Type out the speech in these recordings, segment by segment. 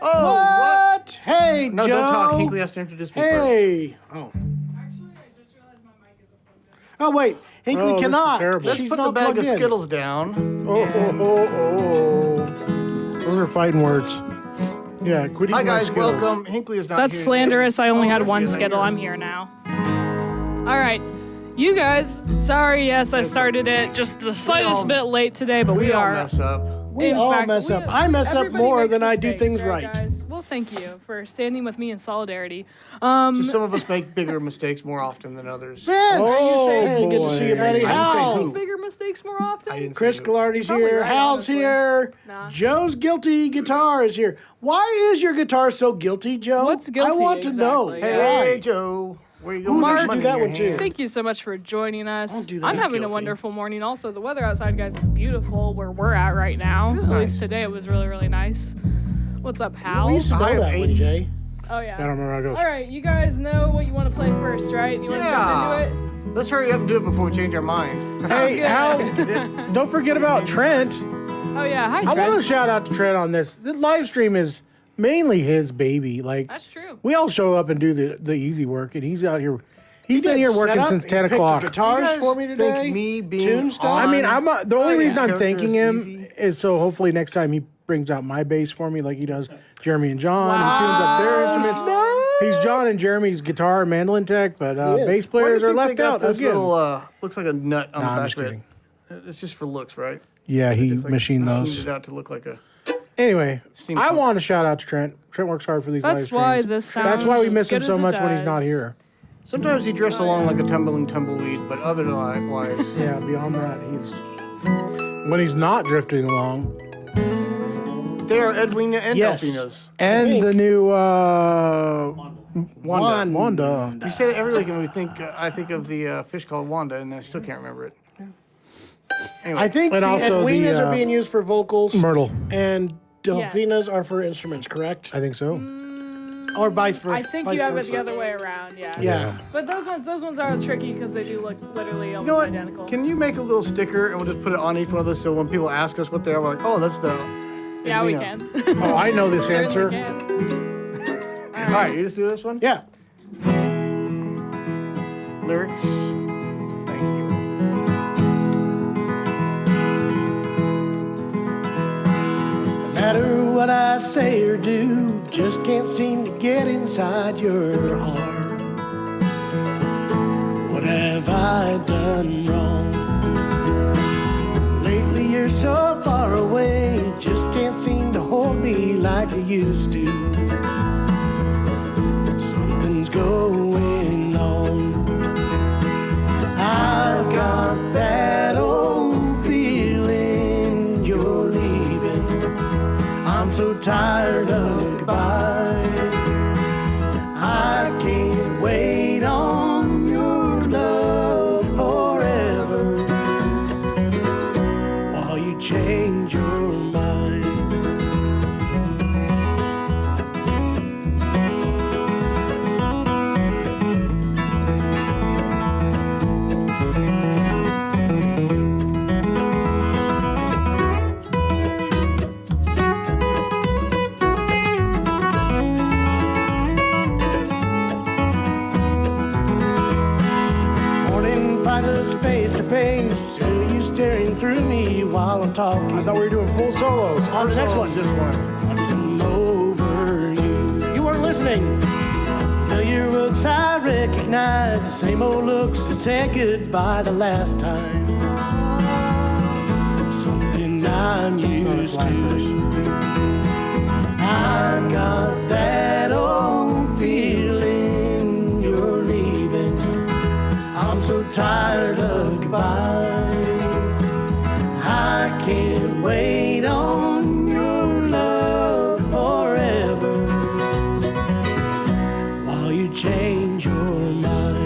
Oh, what? Hey, no, Joe. don't talk. Hinkley has to introduce me first. Hey. Oh. Actually, I just realized my mic isn't plugged in. Oh, wait. Hinkley cannot. Let's She's put the not bag of plugged in. Skittles down. Oh. Those are fighting words. Yeah, quit eating Hi, my guys. Skittles. Welcome. Hinkley is not That's here. slanderous. I only had there one she is. Skittle. I'm here now. All right. You guys, sorry, yes, I started it just the slightest bit late today, but we all are. mess up. We In all fact, mess up. I mess up everybody more makes than I do mistakes, things right. Guys? Well, thank you for standing with me in solidarity. Just some of us make bigger mistakes more often than others. Vince! Oh, Hey, good to see you, boy. buddy. I didn't say Hal! who. Bigger mistakes more often? I didn't Chris say who. Gallardi's Probably here. right, Hal's honestly. here. Nah. Joe's guilty guitar is here. Why is your guitar so guilty, Joe? What's guilty I want to know. exactly? Hey, Why? Joe. Where you going? Mark, with money do that in your one too. hand? Thank you so much for joining us. Don't do that. I'm having a Guilty. wonderful morning. Also, the weather outside, guys, is beautiful where we're at right now. At nice. least today it was really, really nice. What's up, Hal? We used to High know of that one, 80. Jay. Oh, yeah. I don't remember how it goes. All right, you guys know what you want to play first, right? You want to Yeah. jump into it? Let's hurry up and do it before we change our mind. Sounds Hey, good. Hal, don't forget about Trent. Oh, yeah. Hi, I Trent. want to shout out to Trent on this. The live stream is mainly his baby. Like, That's true. we all show up and do the easy work, and he's out here. He's been here working Setup, since he 10 picked the o'clock. guitars You guys for me today. think me being Tune stuff? on- I mean, the only Oh, reason yeah. I'm Character thanking is him easy. is so hopefully next time he brings out my bass for me like he does Jeremy and John. He tunes up their instruments. He's John and Jeremy's guitar and mandolin tech, but bass Why do you players are think they left got out this again. little, looks like a nut on Nah, I'm the just back of kidding. it. It's just for looks, right? Yeah, he It's like machined machined those. it out to look like a... Anyway, Steampunk. I want to shout out to Trent. Trent works hard for these live That's streams. why this sounds That's why we as miss him good so as it much when he's not does. here. Sometimes he drifts along like a tumbling tumbleweed, but otherwise... Yeah, beyond that, he's when he's not drifting along. They are Edwina and Yes. Delfinas. And the new Wanda. Wanda. You say that every week, and we think I think of the fish called Wanda, and I still can't remember it. Anyway, I think And the also the, Edwinas are being used for vocals Myrtle. and Delfinas Yes. are for instruments, correct? I think so. Or vice versa. I think vice you have it versa. the other way around, yeah. Yeah. But those ones are tricky because they do look literally you almost know what? identical. Can you make a little sticker and we'll just put it on each one of those so when people ask us what they are, we're like, oh, that's the. Yeah, we Edwina. can. Oh, I know this Certainly answer. can. All right, you just do this one. Yeah. Lyrics. Thank you. No matter what I say or do, just can't seem to get inside your heart. What have I done wrong? Lately you're so far away, just can't seem to hold me like you used to. Something's going on. I've got that old feeling you're leaving. I'm so tired of goodbye. I can't wait on your love forever while you change your mind. pain to see you staring through me while I'm talking. I thought we were doing full solos. On the next Solo one. is just one. Watching over you. You weren't listening. Familiar looks I recognize, the same old looks that said goodbye the last time. Something I'm used to. I've got that old feeling you're leaving. I'm so tired of goodbyes. I can't wait on your love forever while you change your mind.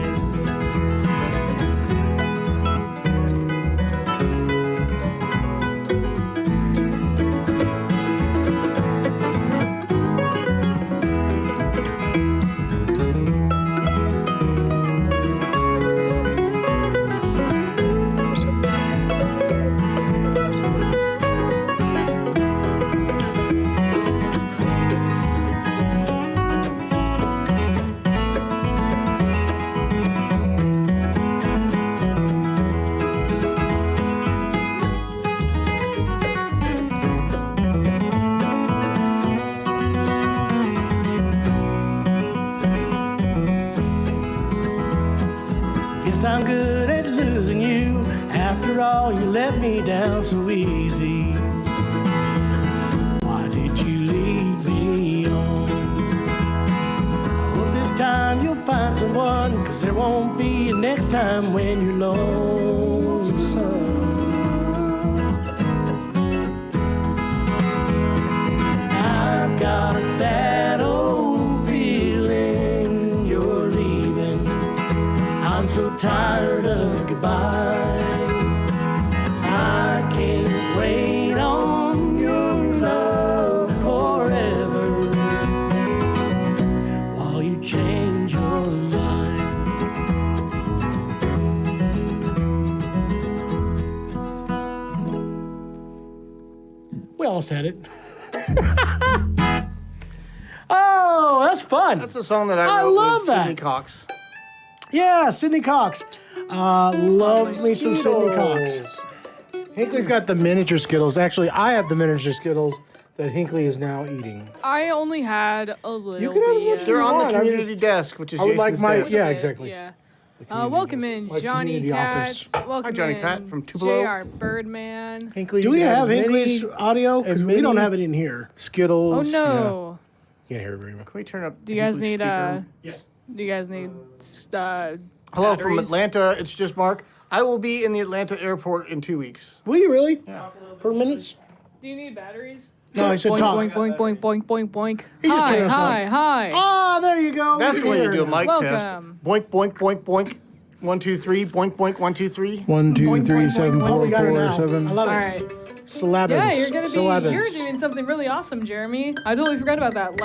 Guess I'm good at losing you. After all, you let me down so easy. Why did you lead me on? I hope this time you'll find someone, 'cause there won't be a next time when you're lonesome. I've got that old feeling you're leaving. I'm so tired of goodbye. I can't wait on your love forever while you change your mind. We almost had it. Oh, that's fun. That's a song that I I wrote love with that. Sidney Cox. Yeah, Sidney Cox. Love me some Sidney Cox. Hinckley's got the miniature Skittles. Actually, I have the miniature Skittles that Hinckley is now eating. I only had a little You can have as much bit. as They're you on the want. community desk, which is I would like Jason's my- desk. yeah, exactly. Yeah. community Welcome desk. in, Like Johnny community Cats. office. Welcome Johnny in, Cat from Tupelo. J.R. Birdman. Hinckley, Do we you can have as Hinckley's many audio? Because as we don't many- have it in here. Skittles. Oh no! Yeah. Can't hear it very much. Can we turn up? Do you guys Hinckley's need speaker? Do you guys need Hello from batteries? Atlanta. It's just Mark. I will be in the Atlanta airport in 2 weeks. Will you really? For minutes? Do you need batteries? No, I said Boink, talk. boink, boink, boink, boink, boink, boink. He just Hi, turned us hi, on. hi. Ah, there you go. That's the way you do a Here. mic test. Welcome. Boink, boink, boink, boink. 1, 2, 3. Boink, boink. 1, 2, 3. 1, 2, Boink, 3, boink, 7, boink, Oh, 4, we got her 4, now. 7. I love it. All right. Syllabus. Yeah, you're gonna be. Syllabus. You're doing something really awesome, Jeremy. I totally forgot about that.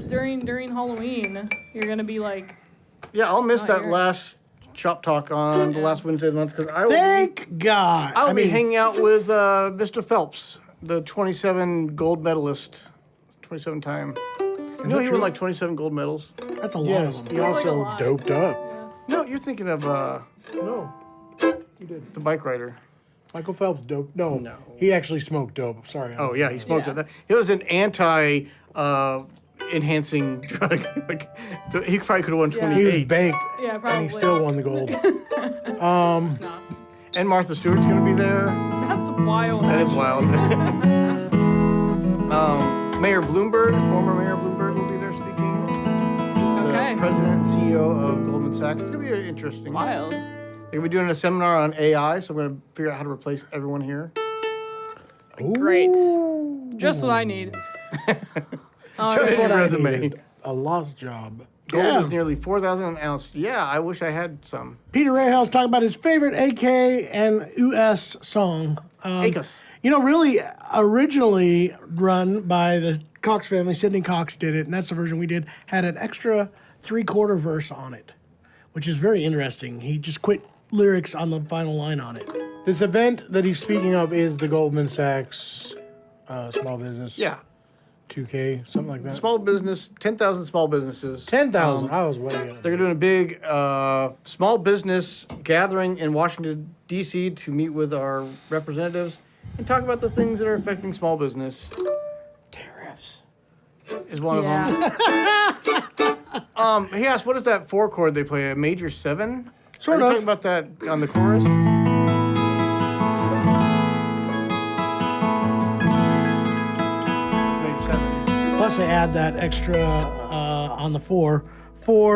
During Halloween, you're gonna be like. Yeah, I'll miss Oh, that you're- last Shop Talk on the last Wednesday of the month because I will Thank God. I'll be hanging out with Mr. Phelps, the 27 gold medalist, 27 time. You know he won like 27 gold medals. That's a lot Yes, of he them. That's like a also lot. doped up. No, you're thinking of No, he did. the bike rider. Michael Phelps dope. No, No. he actually smoked dope. Sorry. Oh yeah, he smoked Yeah. it. It was an anti enhancing drug. Like, he probably could have won Yeah. He was 28. baked, Yeah, probably. and he still won the gold. No, And Martha Stewart's gonna be there. that's wild. That is actually. wild. Mayor Bloomberg, former Mayor Bloomberg, will be there speaking. Okay. The president and CEO of Goldman Sachs. It's gonna be interesting. Wild. They're gonna be doing a seminar on AI, so we're gonna figure out how to replace everyone here. Great. Just what I need. Just What your I resume. needed, a lost job. Gold Yeah. is nearly 4,000 an ounce. Yeah, I wish I had some. Peter Rahall's talking about his favorite AK and US song. Acus. You know, really originally run by the Cox family. Sidney Cox did it, and that's the version we did. Had an extra 3/4 verse on it, which is very interesting. He just quit lyrics on the final line on it. This event that he's speaking of is the Goldman Sachs small business. Yeah. 2K, something like that. Small business, 10,000 small businesses. 10,000. I was way out. They're doing a big small business gathering in Washington, D.C. to meet with our representatives and talk about the things that are affecting small business. Tariffs. Is one of them. He asked, what is that 4 chord they play? A major 7? Sort Are you of. talking about that on the chorus? It's major 7. Plus, they add that extra on the 4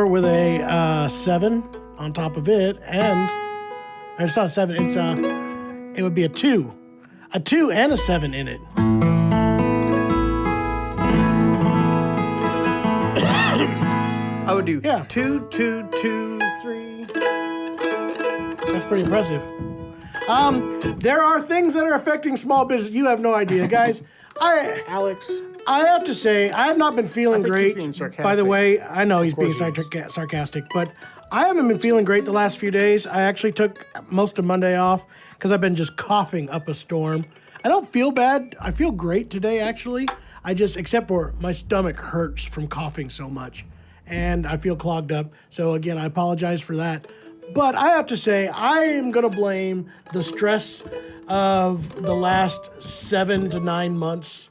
with a 7 on top of it, and it's not a 7. It's it would be a 2 and a 7 in it. I would do Yeah. 2, 2, 2, 3. That's pretty impressive. There are things that are affecting small business. You have no idea, guys. Alex. I have to say, I have not been feeling I think great. he's being sarcastic. By the way, I know he's being course he sarcastic, but I haven't been feeling great the last few days. I actually took most of Monday off because I've been just coughing up a storm. I don't feel bad. I feel great today, actually. Except for my stomach hurts from coughing so much, and I feel clogged up. So again, I apologize for that. But I have to say, I am going to blame the stress of the last 7 to 9 months.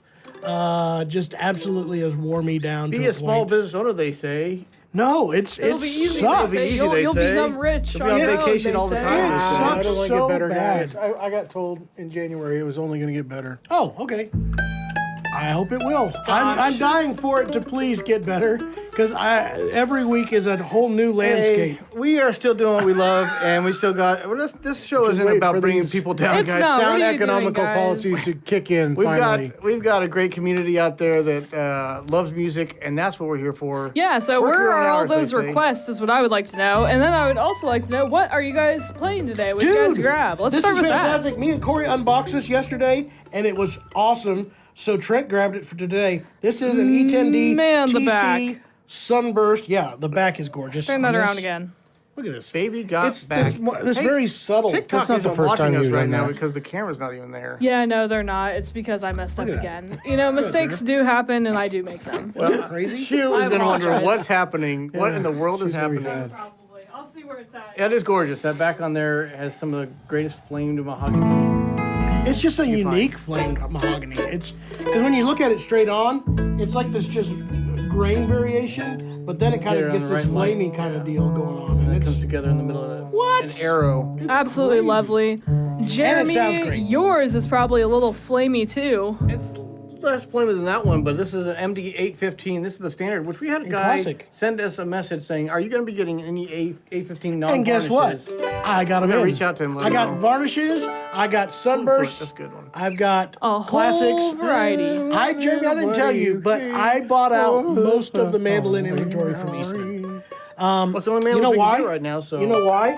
Just absolutely has wore me down. Be to a small point. business owner, they say. No, it It'll be easy. sucks. They say. Easy, You'll, they you'll say. become rich. You'll be on your own, vacation they all the say. time. It I sucks don't so get better, bad. guys. I got told in January it was only going to get better. Oh, okay. I hope it will. I'm dying for it to please get better because every week is a whole new landscape. Hey, we are still doing what we love, and we still got. Well, this show isn't wait about for bringing these- people down, It's guys. not. What Sound are you doing, economical guys? policies to kick in We've finally. got a great community out there that loves music, and that's what we're here for. Yeah, so Work where your own are all hours, they those say. requests is what I would like to know. And then I would also like to know, what are you guys playing today? What did you guys grab? Let's this start is with fantastic. Me and Corey unboxed this yesterday, and it was awesome. So Trent grabbed it for today. This is an E10D Man, the TC back. Sunburst. Yeah, the back is gorgeous. that. Turn that on around this. again. Look at this. Baby got It's back. this Hey, very subtle. TikTok That's not the isn't first watching time us you've right done now that. because the camera's not even there. Yeah, no, they're not. It's because I messed up Look at that. again. You know, mistakes do happen, and I do make them. Crazy. Shu I is going to wonder apologize. what's happening. What in the world is she's gonna be happening? sad. Probably. I'll see where it's at. That is gorgeous. That back on there has some of the greatest flamed mahogany. It's just a unique flamed mahogany. It's because when you look at it straight on, it's like this just grain variation, but then it kind Get it of on gets the this right light. flamey kind of deal going on. And And it comes it's together in the middle of it. What? An arrow. Absolutely crazy. lovely. Jeremy, sounds great. yours is probably a little flamey too. It's less flaming than that one, but this is an MD815. This is the standard, which we had a guy classic. send us a message saying, "Are you going to be getting any A15 non-varnishes?" and guess what? I got them I'm gonna in. reach out to him, let I him got know. varnishes. I got sunbursts. That's a good one. I've got A classics. whole variety. Jeremy, I didn't tell you, but I bought out most of the mandolin inventory from Eastman. Well, it's the only man You know we can why? get right now, so You know why?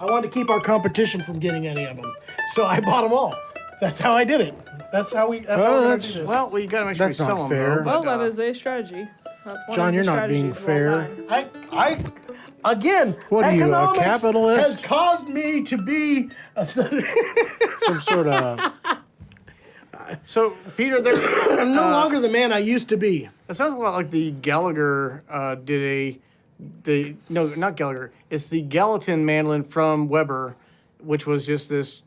I wanted to keep our competition from getting any of them, so I bought them all. That's how I did it. That's how we're gonna do this. Well, you got to make sure That's you not sell them. fair. Though, Well, but, that is a strategy. That's one John, of the you're not being strategies of all fair. time. Again, What are you, a economics capitalist? has caused me to be Some sort of. So, Peter, there. I'm no longer the man I used to be. It sounds a lot like the Gallagher no, not Gallagher. It's the Gallatin mandolin from Weber, which was just this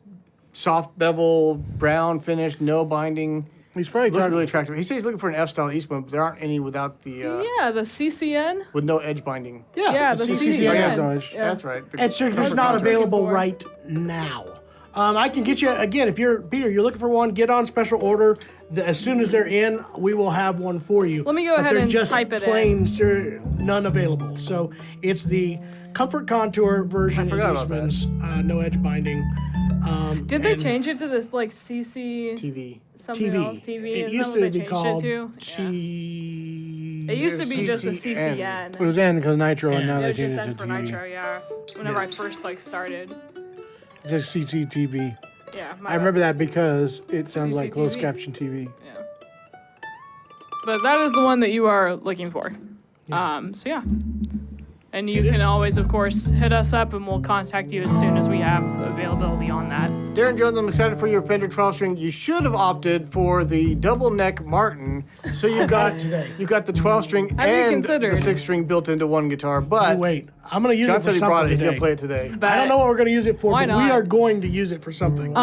soft bevel, brown finish, no binding. He's probably Looked trying really attractive. He says he's looking for an F-style Eastman, but there aren't any without the Yeah, the CCN. with no edge binding. Yeah, the CCN. CCN. Yeah. That's right. It's just Comfort not contract. available for. right now. I can get you again if you're Peter. You're looking for one. Get on special order. As soon as they're in, we will have one for you. Let me go But ahead they're and just type it plain, none available. So it's the Comfort Contour version. I forgot about Eastman's no edge binding. Did they and change it to this like CC TV. something TV? else TV? It Is used that what to they be changed called it to? T. It used to be just the CTN. CCN. It was N because Nitro, and now It they was changed just it N to for TV. Nitro, yeah. Whenever I first started. It's just CCTV. Yeah. I remember that because it sounds like CCTV. closed caption TV. Yeah. But that is the one that you are looking for. So yeah. And you can always, of course, hit us up and we'll contact you as soon as we have availability on that. Darren Jones, I'm excited for your Fender 12-string. You should have opted for the double neck Martin, so you got the 12-string Have you and considered? the 6-string built into one guitar. But Wait, I'm going to use John it for said he brought something it. He's today. gonna play it today. But, I don't know what we're going to use it for, Why but we not? are going to use it for something.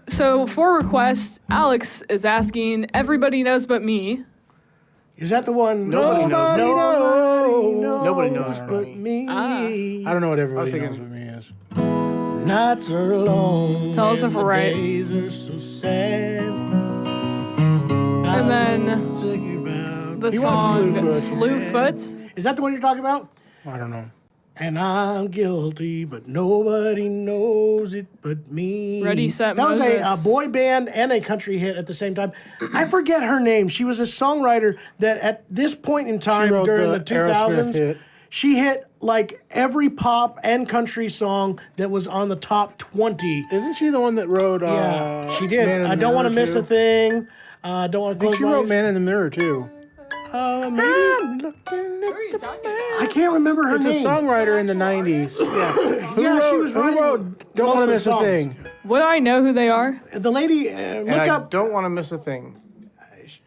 So for requests, Alex is asking, everybody knows but me. Is that the one? Nobody knows. Nobody knows but me. I don't know what everybody thinking- knows what me is. Nights are long. Tell us if we're right. Days are so sad. And then the He wants song Slewfoot. Is that the one you're talking about? I don't know. And I'm guilty, but nobody knows it but me. Ready, Set, That was Moses. a boy band and a country hit at the same time. I forget her name. She was a songwriter that at this point in time wrote during the the 2000s, Aerosmith hit. she hit like every pop and country song that was on the top 20. Isn't she the one that wrote? Yeah, she did. Man in I the don't want to Mirror miss too? a thing. Don't want I to think close she my wrote eyes. Man in the Mirror too. Maybe. Who are you talking about? I can't remember her It's a name. songwriter in the '90s. Yeah. Who Yeah, wrote, she was who writing wrote Don't most Want of to the Miss a songs. Thing? Would I know who they are? The lady, And look I up. don't want to miss a thing.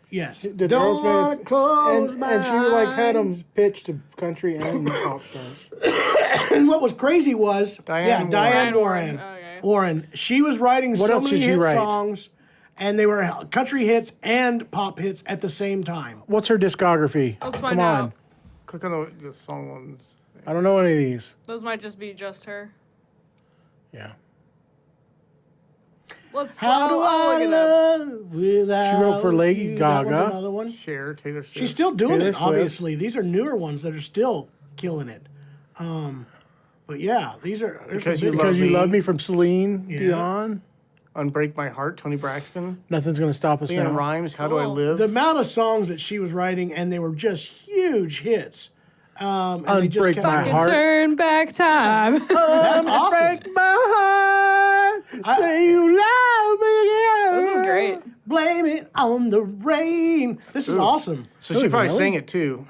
Yes. Did Don't want to Aerosmith close my and she like had eyes. them pitched to country and pop stars. And what was crazy was Diane Diane Warren. Warren. Okay. Warren. She was writing What so else many did she hit write? songs, and they were country hits and pop hits at the same time. What's her discography? Let's Come find on. out. Click on the song ones. I don't know any of these. Those might just be just her. Yeah. Let's How do I'll I look it up. love without She wrote for Lady you? That one's Gaga. another one. Cher, Taylor Swift. She's still doing Taylor it, Swift. obviously. These are newer ones that are still killing it. But yeah, these are there's Because some You big- Love Because You Me. Love Me from Celine Yeah. Dion. Unbreak My Heart, Tony Braxton. Nothing's gonna stop us Leanne now. Rhymes, How Do I Cool. Live? the amount of songs that she was writing, and they were just huge hits. And they just Unbreak kept My going. Fucking Heart. turn back time. That's awesome. Break my heart. Say you love me again. This is great. Blame it on the rain. This is awesome. So she probably Vanilli? sang it too,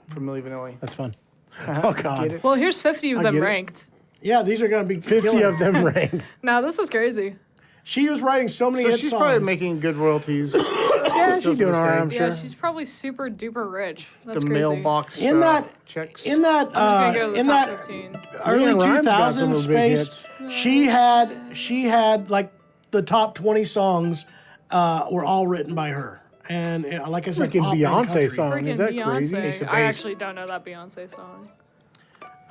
from Milli Vanilli. That's fun. Oh God. Get it? Well, here's 50 of I them get it. ranked. Yeah, these are going to be 50 killing. of them ranked. Now, this is crazy. She was writing so many So hit she's songs. probably making good royalties. Yeah, Still she's to doing this all right, day. I'm Yeah, sure. she's probably super duper rich. That's The crazy. mailbox in that checks. in that I'm just gonna go to the in top that 15. early Leanne Rhymes got some 2000s of the big space. hits. She had like the top 20 songs were all written by her. And like I said, Freaking pop and Beyonce country. song. Freaking Is that crazy? Beyonce. Ace of I Base. actually don't know that Beyonce song.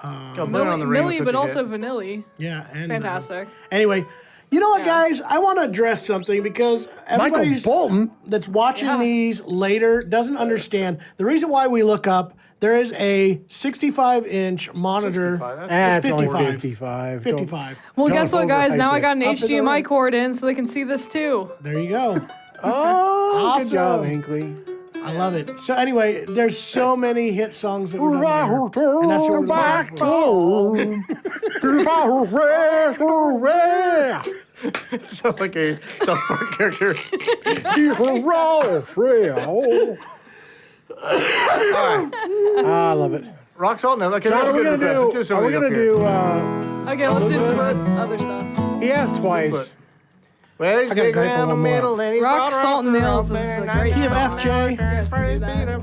Got Blame It on the Rain was Millie, such but a also hit. Vanilli. Yeah, and Fantastic. anyway, you know what, Yeah. guys? I want to address something because Michael everybody's Bolton. that's watching Yeah. these later doesn't understand the reason why we look up. There is a 65-inch monitor. 65, That's It's only 55. 55. 55. Well, Don't guess what, guys? overhype Now I it. got an Up in the HDMI ring. cord in so they can see this too. There you go. Oh, good job, Awesome. Hinkley. I love it. So anyway, there's so many hit songs that we're doing there, and that's what we're back looking for. Sounds like a South Park character. I love it. Rock Salt? No, okay, John, that's a are we good gonna request. do? Let's do Are we something gonna up here. do? Okay, let's do some other stuff. He asked twice. Slewfoot. Well, I got a great one more. Rock, Salt, and Nails is a great Key of song. F, J. You guys can do that.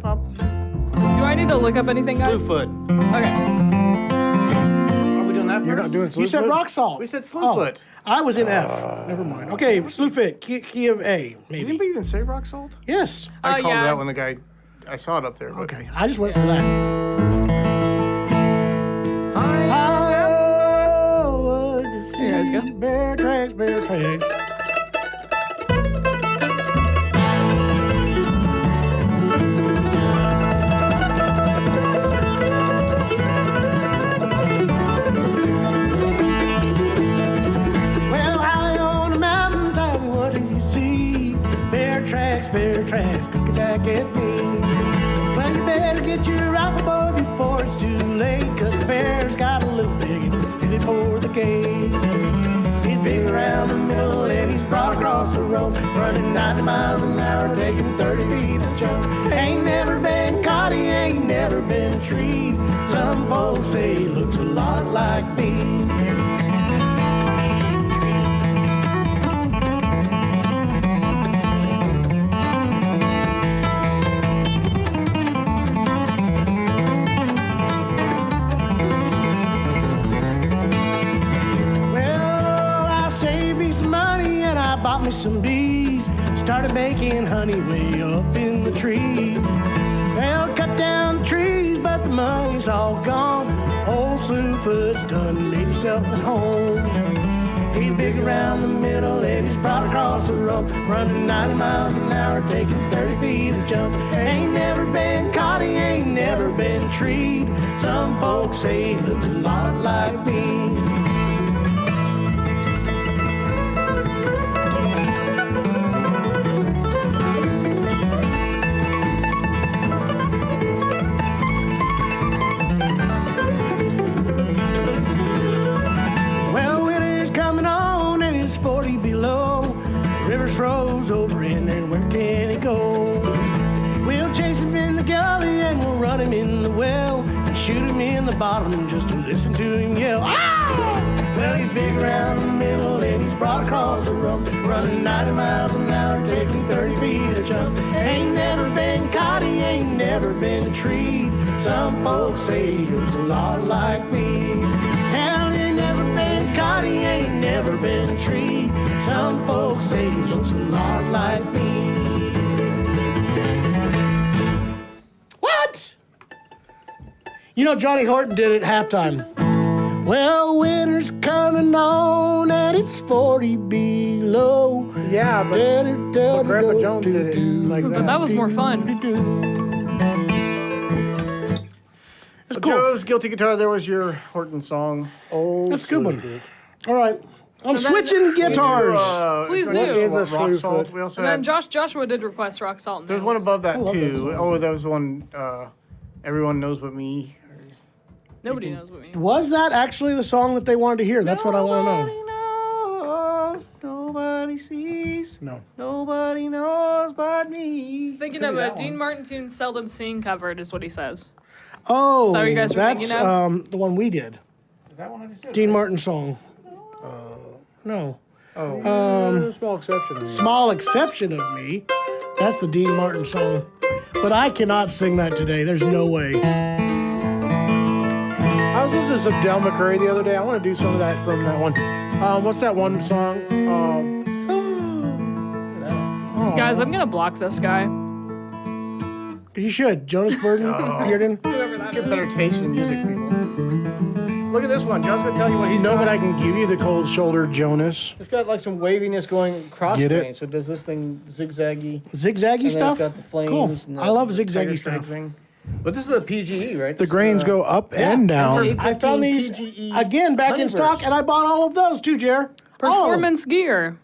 Do I need to look up anything, guys? Slewfoot. Okay. Are we doing that You're first? not doing. You said Slewfoot? rock salt. We said Oh, Slewfoot. I was in F. Never mind. Okay, Slewfoot, key of A, Did maybe. anybody even say Rock Salt? Yes. I called yeah. it out when the guy, I saw it up there. But Okay, I just went for that. Here you guys go. Bear tracks, bear tracks. Well, high on the mountain top, what do you see? Bear tracks, cookie back at me. Well, you better get your rifle bow before it's too late, 'cause the bear's got a little big and headed for the cave. He's big around the middle and he's broad across the road, running 90 miles an hour, taking 30 feet a jump. Ain't never been caught, he ain't never been treed. Some Some folks say he looks a lot like me. Bought me some bees, started making honey way up in the trees. Well, cut down the trees, but the money's all gone. Old Slewfoot's done made himself at home. He's big around the middle and he's broad across the road, running 90 miles an hour, taking 30 feet a jump. Ain't never been caught, he ain't never been treed. Some folks say he looks a lot like me. Froze over in there, where can he go? We'll chase him in the gully and we'll run him in the well and shoot him in the bottom just to listen to him yell. Ah! Well, he's big around the middle and he's broad across the road, running 90 miles an hour, taking 30 feet a jump. Ain't never been caught, he ain't never been treed. Some folks say he looks a lot like me. Hell, he ain't never been caught, he ain't never been treed. Some folks say he looks a lot like me. What? You know, Johnny Horton did it at halftime. Well, winter's coming on and it's 40 below. Yeah, but Grandpa Jones did it like that. But that was more fun. It's cool. Joe's Guilty Guitar, there was your Horton song. Oh, that's a good one. All right. I'm switching guitars. Please do. What is a Rock Salt? We also And then had, Joshua did request Rock Salt and there's Nails. one above that love that too. song. Oh, that was the one, Everyone Knows But Me. Nobody knows what we mean. Was that actually the song that they wanted to hear? That's what I want to know. Nobody knows, nobody sees, No. nobody knows but me. He's thinking of a Dean Martin tune seldom seen covered, is what he says. Oh, Is that what you guys were that's thinking of? the one we did. That one I just did, Dean right? Martin song. No. Small exception. Small Exception of Me. That's the Dean Martin song. But I cannot sing that today. There's no way. I was listening to some Del McCurry the other day. I want to do some of that from that one. What's that one song? Guys, I'm going to block this guy. You should. Jonas Bearden. Whoever that Get is. better taste in music, people. Look at this one. John's gonna tell you what he's No, got. but I can give you the cold shoulder Jonas. It's got like some waviness going across Get the it? grain. So it does this thing zigzaggy. Zigzaggy And then stuff? it's got the flames. Cool. And the I love tiger zigzaggy stripe stuff. thing. But this is a PGE, right? The grains go up and down. I found these again back in stock, and I bought all of those too, Jer. All of them. Performance gear.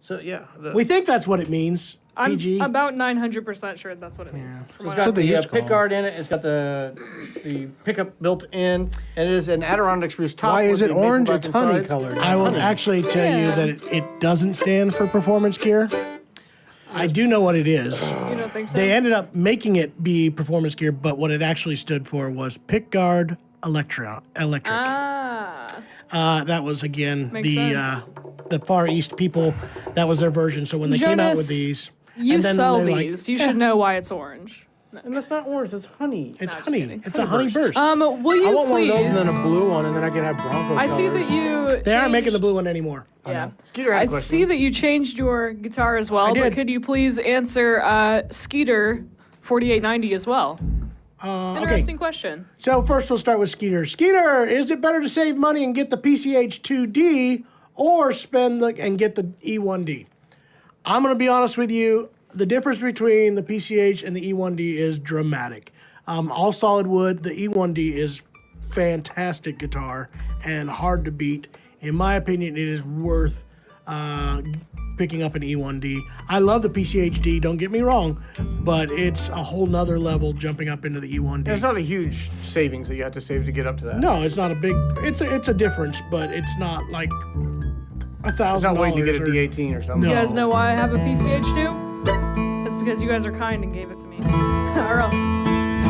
So yeah, We think that's what it means. I'm PG. about 900% sure that's what it means. From it's what got what they the used to call pick guard in it. It's got the pickup built in, and it is an Adirondack spruce top. Why with is it the maple orange? back It's and honey sides. colored. I will actually tell you Yeah. that it doesn't stand for performance gear. I do know what it is. You don't think so? They ended up making it be performance gear, but what it actually stood for was pickguard electric. Ah. That was again Makes sense. the Far East people. That was their version. So when they came out with Jonas, these, You and then sell they're like, these. You should know why it's orange. And that's not orange. That's honey. it's No, just honey. kidding. It's a honey burst. Will you I want please? one of those and then a blue one, and then I can have Bronco I see colors. that you. They aren't making the changed- blue one anymore. Yeah. Skeeter had a I question. see that you changed your guitar as well, I but did. could you please answer Skeeter 4890 as well? Okay. Interesting question. So first we'll start with Skeeter. Skeeter, is it better to save money and get the PCH2D or spend and get the E1D? I'm going to be honest with you. The difference between the PCH and the E1D is dramatic. All solid wood. The E1D is fantastic guitar and hard to beat. In my opinion, it is worth picking up an E1D. I love the PCHD, don't get me wrong, but it's a whole nother level jumping up into the E1D. It's not a huge savings that you have to save to get up to that. No, it's not a big. It's a difference, but it's not like $1,000. It's not waiting to get a D18 or something. No. You guys know why I have a PCH too? It's because you guys are kind and gave it to me. or else.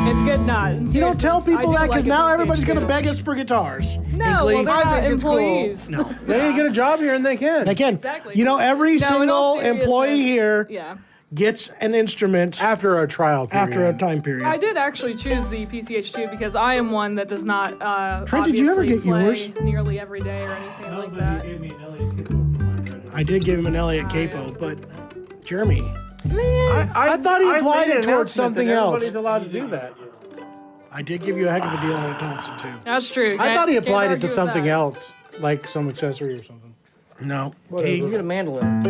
It's good not. You don't tell people that because now everybody's going to beg. beg us for guitars. No, well, they're I not think it's cool. employees. No, They didn't get a job here, and they can. they can. Exactly. You know, every No, in all single employee seriousness, here Yeah. gets an instrument After a trial period. after a time period. I did actually choose the PCH2 because I am one that does not Trent, did you ever obviously get yours? play nearly every day or anything like that. I did give him an Elliott Capo, but Jeremy, Man, I thought he I applied made it an towards announcement that something else. Everybody's allowed to do that. I did give you a heck of a deal on a Thompson too. that's true. I thought he Can't applied it argue to with something that. else, like some accessory or something. No, You get a mandolin.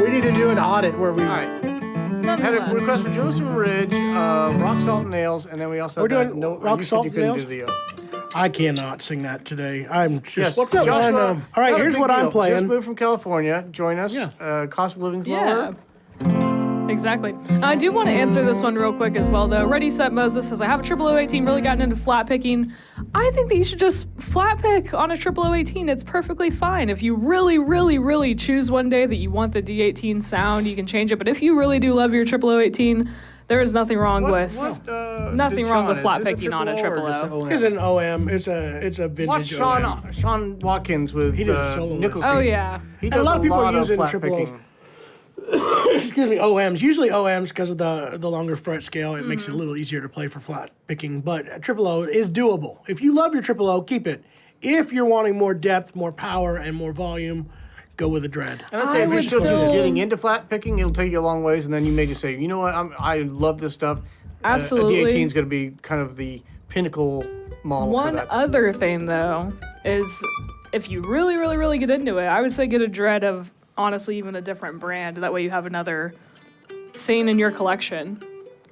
We need to do an audit where we. All right. Had a Nonetheless. request for Jerusalem Ridge, rock salt and nails, and then we also We're had doing no, rock, you said salt, you and couldn't nails? do the, I cannot sing that today. I'm just. Yes, What's up, Joshua? man? All right, not a here's big what I'm deal. playing. Just moved from California. Join us. Yeah. Cost of living's Yeah. lower. Exactly. I do want to answer this one real quick as well, though. Ready, Set, Moses says, I have a 0018, really gotten into flat picking. I think that you should just flat pick on a 0018. It's perfectly fine. If you really, really, really choose one day that you want the D18 sound, you can change it. But if you really do love your 0018, there is nothing wrong with nothing wrong with flat picking on a 00. It's an OM. It's a vintage Watch OM. Sean Watkins with He did a solo Nickel list. Oh, Street. yeah. He And does a lot of people are using flat triple O's. picking. Excuse me, OMs. Usually OMs because of the longer fret scale. It makes it a little easier to play for flat picking. But a triple O is doable. If you love your triple O, keep it. If you're wanting more depth, more power, and more volume, go with a dread. And I'd say I if you're would still just still- getting into flat picking, it'll take you a long ways, and then you may just say, you know what, I love this stuff. Absolutely. A D18 is going to be kind of the pinnacle model for One that. other thing, though, is if you really, really, really get into it, I would say get a dread of, honestly, even a different brand. That way you have another thing in your collection.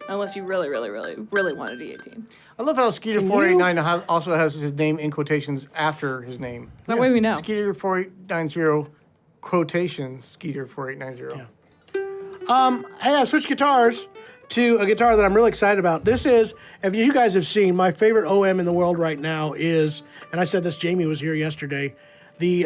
Unless you really, really, really, really want a D18. I love how Skeeter 489 also has his name in quotations after his name. That way we know. Skeeter 4890 quotations Skeeter 4890. Hey, I've switched guitars to a guitar that I'm really excited about. This is, if you guys have seen, my favorite OM in the world right now is, and I said this, Jamie was here yesterday, the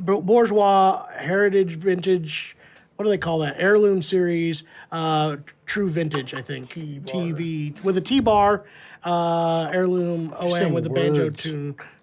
Bourgeois Heritage Vintage, what do they call that? Heirloom Series, True Vintage, I think. TV, with a T-bar, Heirloom OM saying with the banjo words.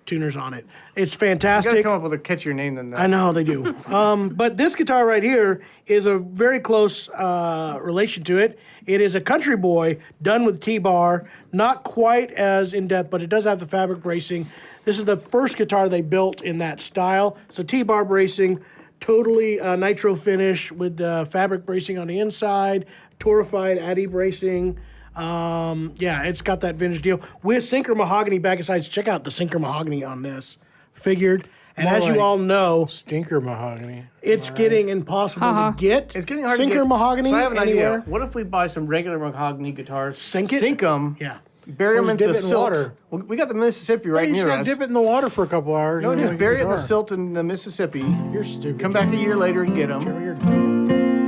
tuners on it. It's You got to fantastic. come up with a catchier name than that. I know they do. But this guitar right here is a very close relation to it. It is a country boy done with T-bar, not quite as in-depth, but it does have the fabric bracing. This is the first guitar they built in that style. So T-bar bracing, totally nitro finish with fabric bracing on the inside, torrefied Addy bracing. Yeah, it's got that vintage deal. With Sinker mahogany back and sides. Check out the Sinker mahogany on this. Figured. And More as you like all know, Stinker mahogany. it's getting impossible Haha. to get. It's getting hard Sinker to get. mahogany So I have an anywhere. idea. What if we buy some regular mahogany guitars, Sink it? sink them, Yeah. bury them Or into just the dip it in silt? water. We got the Mississippi right you near just gotta us. dip it in the water for a couple hours. No, and just make a bury it in the guitar. silt in the Mississippi. You're stupid. Come back a year later and get them.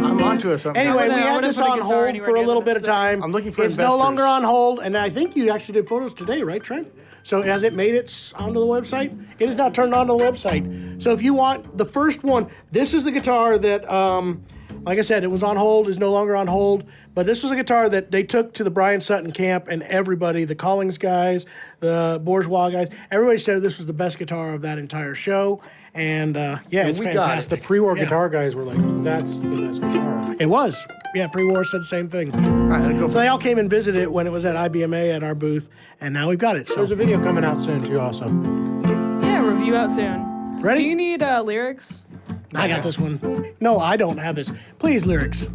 I'm onto it. Something. Anyway, wouldn't- we I had wouldn't this put a on guitar hold anywhere for a near little the bit of time. I'm looking for It's no investors. longer on hold, and I think you actually did photos today, right, Trent? So has it made it onto the website? It is now turned onto the website. So if you want the first one, this is the guitar that, like I said, it was on hold, is no longer on hold. But this was a guitar that they took to the Brian Sutton camp, and everybody, the Collings guys, the Bourgeois guys, everybody said this was the best guitar of that entire show. And yeah, it's we got it. The fantastic. pre-war Yeah. guitar guys were like, that's the best guitar. It was. Yeah, pre-war said the same thing. All right, let's go. So they all came and visited when it was at IBMA at our booth, and now we've got it. So There's a video coming out soon too also. Yeah, review out soon. ready? Do you need lyrics? I got this one. No, I don't have this. Please, lyrics.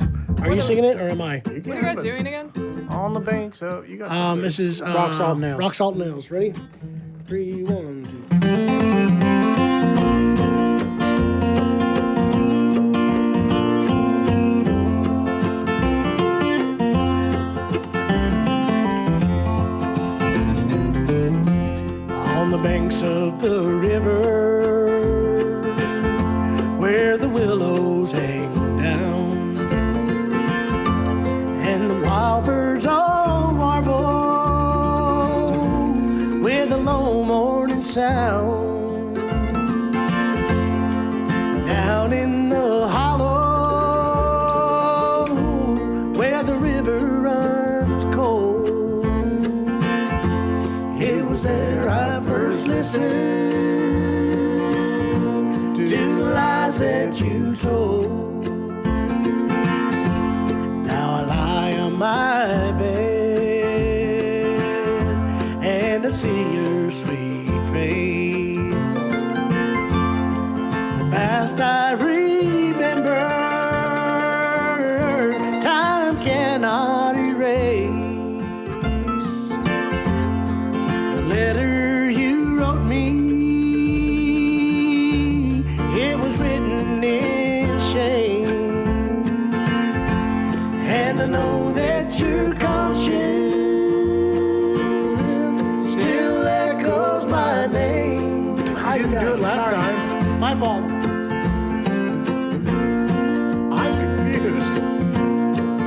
Are you singing it or am I? What are you guys doing again? On the bank, so you got. This is Rock Salt Nails. Rock Salt Nails. Ready? 3, 1, 2. On the banks of the river, where the willows hang down, and the wild birds all warble with a low morning sound. Down in the hollow, where the river runs cold, And I know that your conscience still echoes my name. I didn't do it last time. My fault. I'm confused.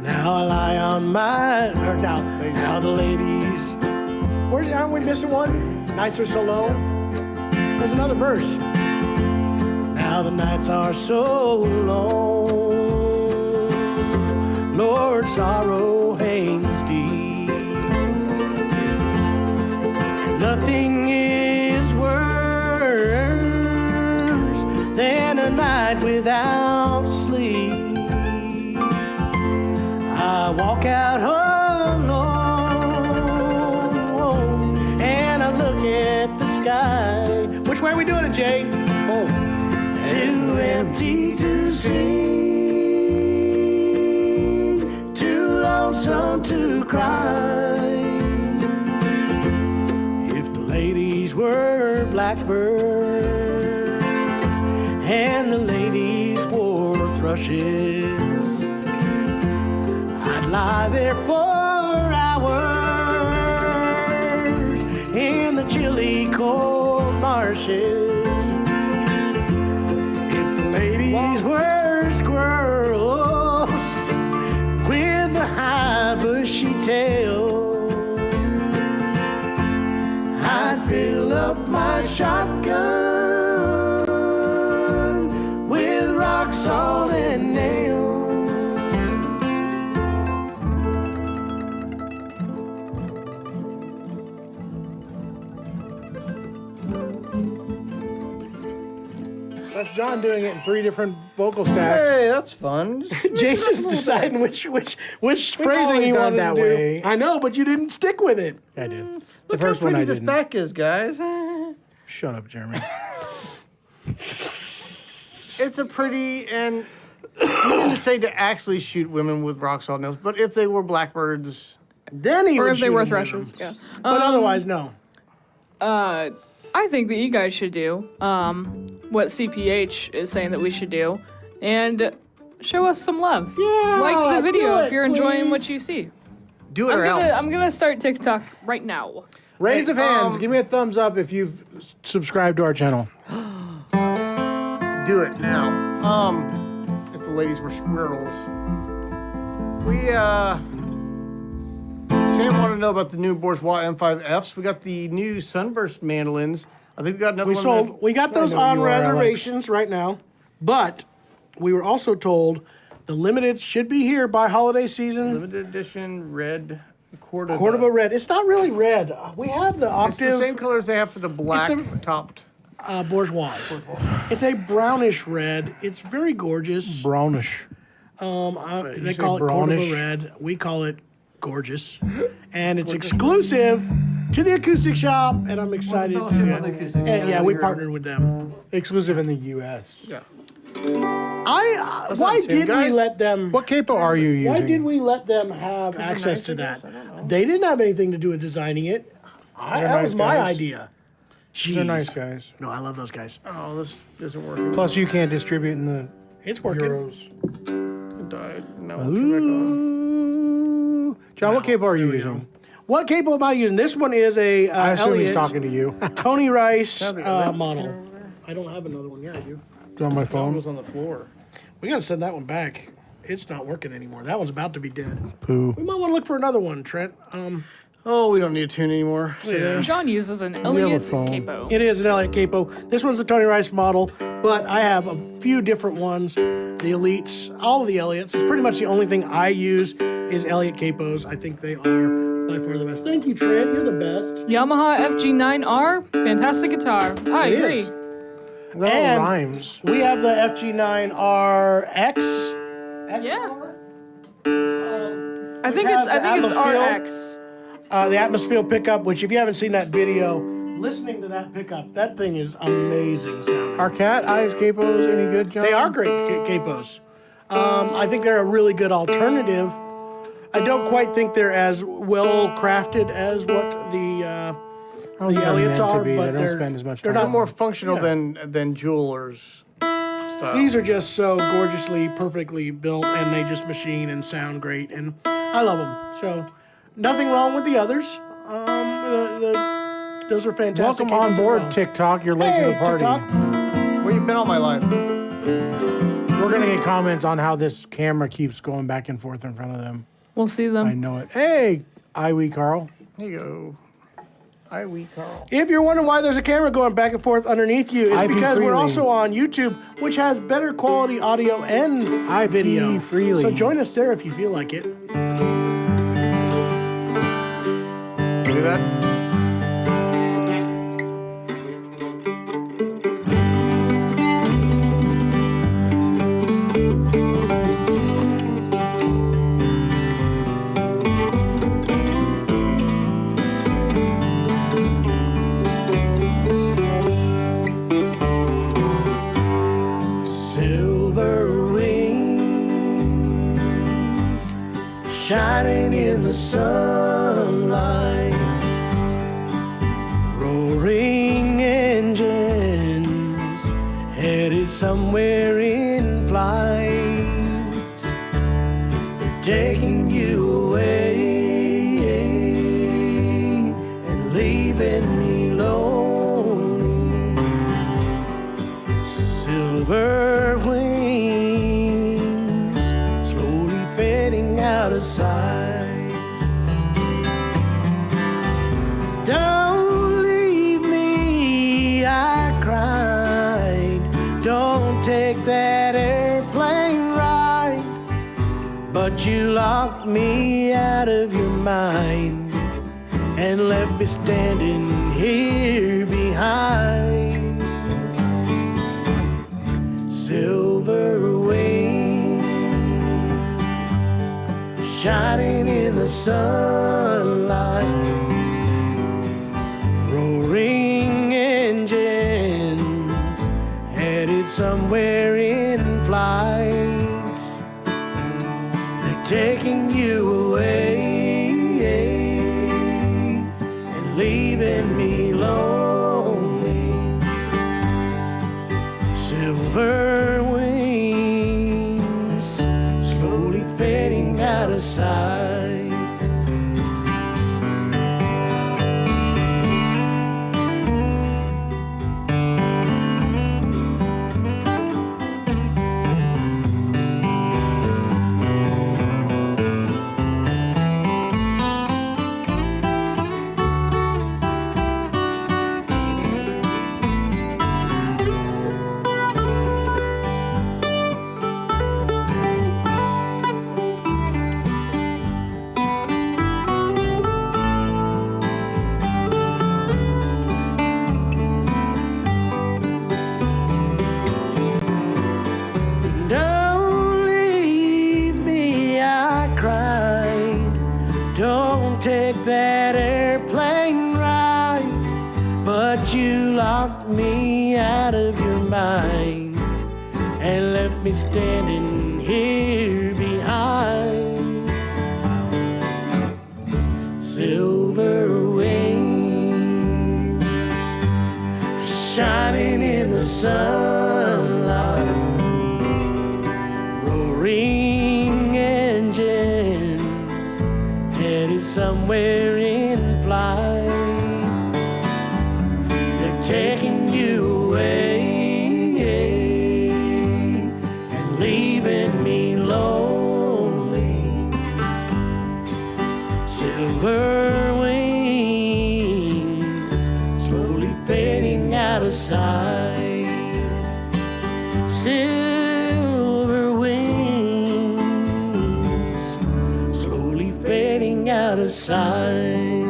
Now I lie on my, or now the ladies. Aren't we missing one? Nights are so low. There's another verse. Now the nights are so long. Lord, sorrow hangs deep. Nothing is worse than a night without sleep. I walk out alone and I look at the sky. Which way are we doing it, Jay? Oh. Too empty to sing, too lonesome to cry. If the ladies were blackbirds and the ladies wore thrushes, I'd lie there for hours in the chilly cold marshes. If the ladies were squirrels with the high bushy tail, I'd fill up my shotgun with rock salt and nails. That's John doing it in 3 different vocal stacks. Hey, that's fun. Jason deciding which phrasing he always done wanted that to do. way. I know, but you didn't stick with it. I did. The Look first how one pretty I this didn't. back is, guys. Shut up, Jeremy. It's a pretty, and he didn't say to actually shoot women with rock salt nails, but if they were blackbirds, Then he Or would if they shoot were him with thrushes. them. Yeah. But otherwise, no. I think that you guys should do what CPH is saying that we should do, and show us some love. Yeah, Like the video do if it, you're enjoying please. what you see. do it or else. I'm gonna start TikTok right now. Raise Hey, of hands. Give me a thumbs up if you've subscribed to our channel. Do it now. If the ladies were squirrels. Sam wanted to know about the new Bourgeois M5Fs. We got the new Sunburst mandolins. I think we got another one. We got those know on you are, Alex. reservations right now, but we were also told the limiteds should be here by holiday season. Limited edition red Cordoba. Cordoba red. It's not really red. We have the It's the same octave colors they have for the black topped. bourgeois. It's a brownish red. It's very gorgeous. Brownish. They say call it brownish? Cordoba red. We call it gorgeous, and it's exclusive to the Acoustic Shop. And I'm excited. Yeah, we partnered with them. Exclusive in the U.S. Yeah. Why not Tim, did we guys. let them? What capo are you using? Why did we let them have access to that? They didn't have anything to do with designing it. That nice was my guys. idea. They're Jeez. nice guys. No, I love those guys. Oh, this isn't working. Plus, you can't distribute in the It's working. euros. It died. No, turn back on. Ooh. John, what capo are you using? What cable am I using? This one is a I assume he's Elliott talking to you. Tony Rice Sounds like a red model. I don't have another one. Yeah, I do. It's on my Phone phone. was on the floor. We gotta send that one back. It's not working anymore. That one's about to be dead. Poo. We might want to look for another one, Trent. Oh, we don't need a tune anymore. Yeah. John uses an have a Elliott phone. capo. It is an Elliott capo. This one's the Tony Rice model, but I have a few different ones. The Elites, all of the Elliots. It's pretty much the only thing I use is Elliott capos. I think they are by far the best. Thank you, Trent. You're the best. Yamaha FG9R, fantastic guitar. I It agree. is. That all And- rhymes. We have the FG9RX. Yeah. I Which think has it's the atmosphere. RX. The atmosphere pickup, which if you haven't seen that video, listening to that pickup, that thing is amazing sounding. Are cat eyes capos any good, John? They are great capos. I think they're a really good alternative. I don't quite think they're as well crafted as what the don't The think they're Elliots meant to are, be. but They don't they're- spend as much they're time. They're more functional Yeah. than jewelers style. These are just so gorgeously, perfectly built, and they just machine and sound great, and I love them. So, nothing wrong with the others. Those are fantastic. Welcome on cases as board, well. TikTok. You're late to Hey, the party. TikTok. Where you been all my life? We're gonna get comments on how this camera keeps going back and forth in front of them. We'll see I them. know it. Hey, Iwee Carl. Here you go. Hi, wee Carl. If you're wondering why there's a camera going back and forth underneath you, it's IP because we're freely. also on YouTube, which has better quality audio and IP video. freely. So join us there if you feel like it. Do that. Silver wings shining in the sunlight, roaring engines headed somewhere in flight. They're taking you away and leaving me lonely. Silver wings slowly fading out of sight. Don't leave me, I cried. Don't take that airplane ride. But you locked me out of your mind and left me standing here behind. Silver wings shining in the sunlight, roaring engines headed somewhere in flight. They're taking you away and leaving me lonely. Silver wings slowly fading out of sight. Don't leave me, I cried. Don't take that airplane ride. But you locked me out of your mind and left me standing here behind. Silver wings shining in the sunlight, roaring engines headed somewhere in flight. They're taking you away and leaving me lonely. Silver wings slowly fading out of sight. Silver wings slowly fading out of sight.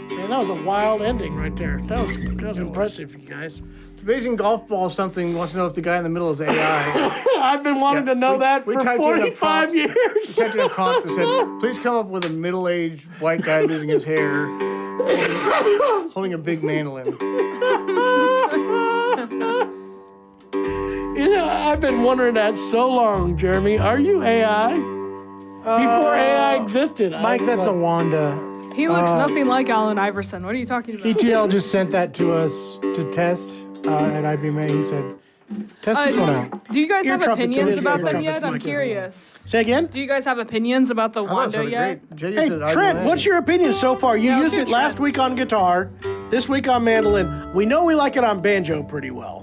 Man, that was a wild ending right there. That was impressive, you guys. Amazing Golf Ball something wants to know if the guy in the middle is AI. I've been wanting to know we- that we for typed in a 45 prompt. years. Checked in a prompt that said, please come up with a middle-aged white guy losing his hair, holding a big mandolin. You know, I've been wondering that so long, Jeremy. Are you AI? Before AI existed. Mike, that's a Wanda. He looks nothing like Allen Iverson. What are you talking about? ETL just sent that to us to test at IBMA. He said, test this one out. Do you guys Ear have trumpets, opinions it is about ear them trumpets, yet? I'm Mike. curious. Say again? Do you guys have opinions about the I thought it Wanda sounded yet? great. Jay Hey, said Trent, IBM. what's your opinion so far? You Yeah, used let's it hear last Trent's. week on guitar, this week on mandolin. We know we like it on banjo pretty well.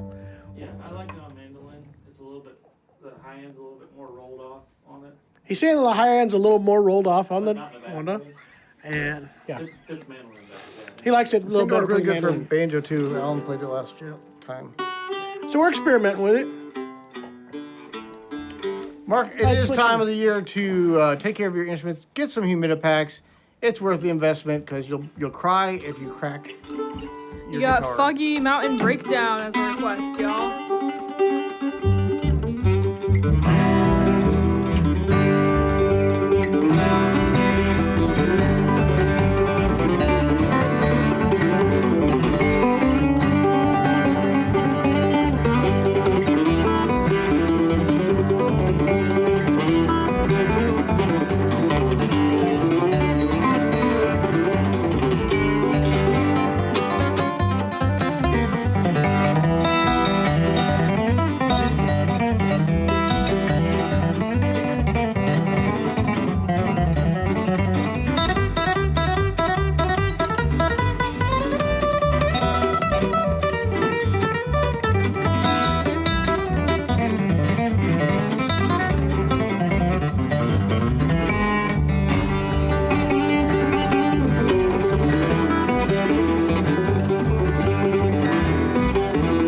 Yeah, I like it on mandolin. It's a little bit, the high end's a little bit more rolled off on it. He's saying the high end's a little more rolled off on the Not in the back. Wanda. And It's mandolin back there. he likes it a little Seemed to better work really for the good for mandolin. banjo too. Alan played it last time. So we're experimenting with it. Mark, it Right, is switch time it. of the year to take care of your instruments. Get some humidipacks. It's worth the investment because you'll cry if you crack your You got guitar. Foggy Mountain Breakdown as a request, y'all.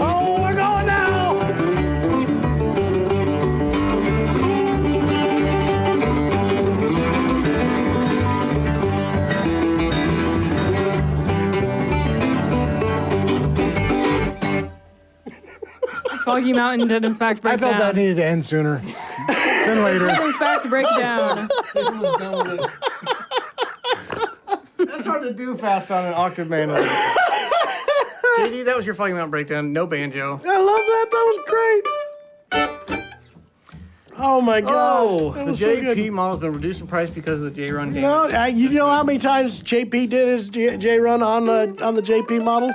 Oh, we're going now! Foggy Mountain did in fact break I felt down. that needed to end sooner than later. Did in fact break down. That's hard to do fast on an octave mandolin. JD, that was your Foggy Mountain Breakdown. No banjo. I love that. That was great. Oh my God. Oh, That the was so good. JP model's been reduced in price because of the J-Run damage. No, you know how many times JP did his J run on the JP model?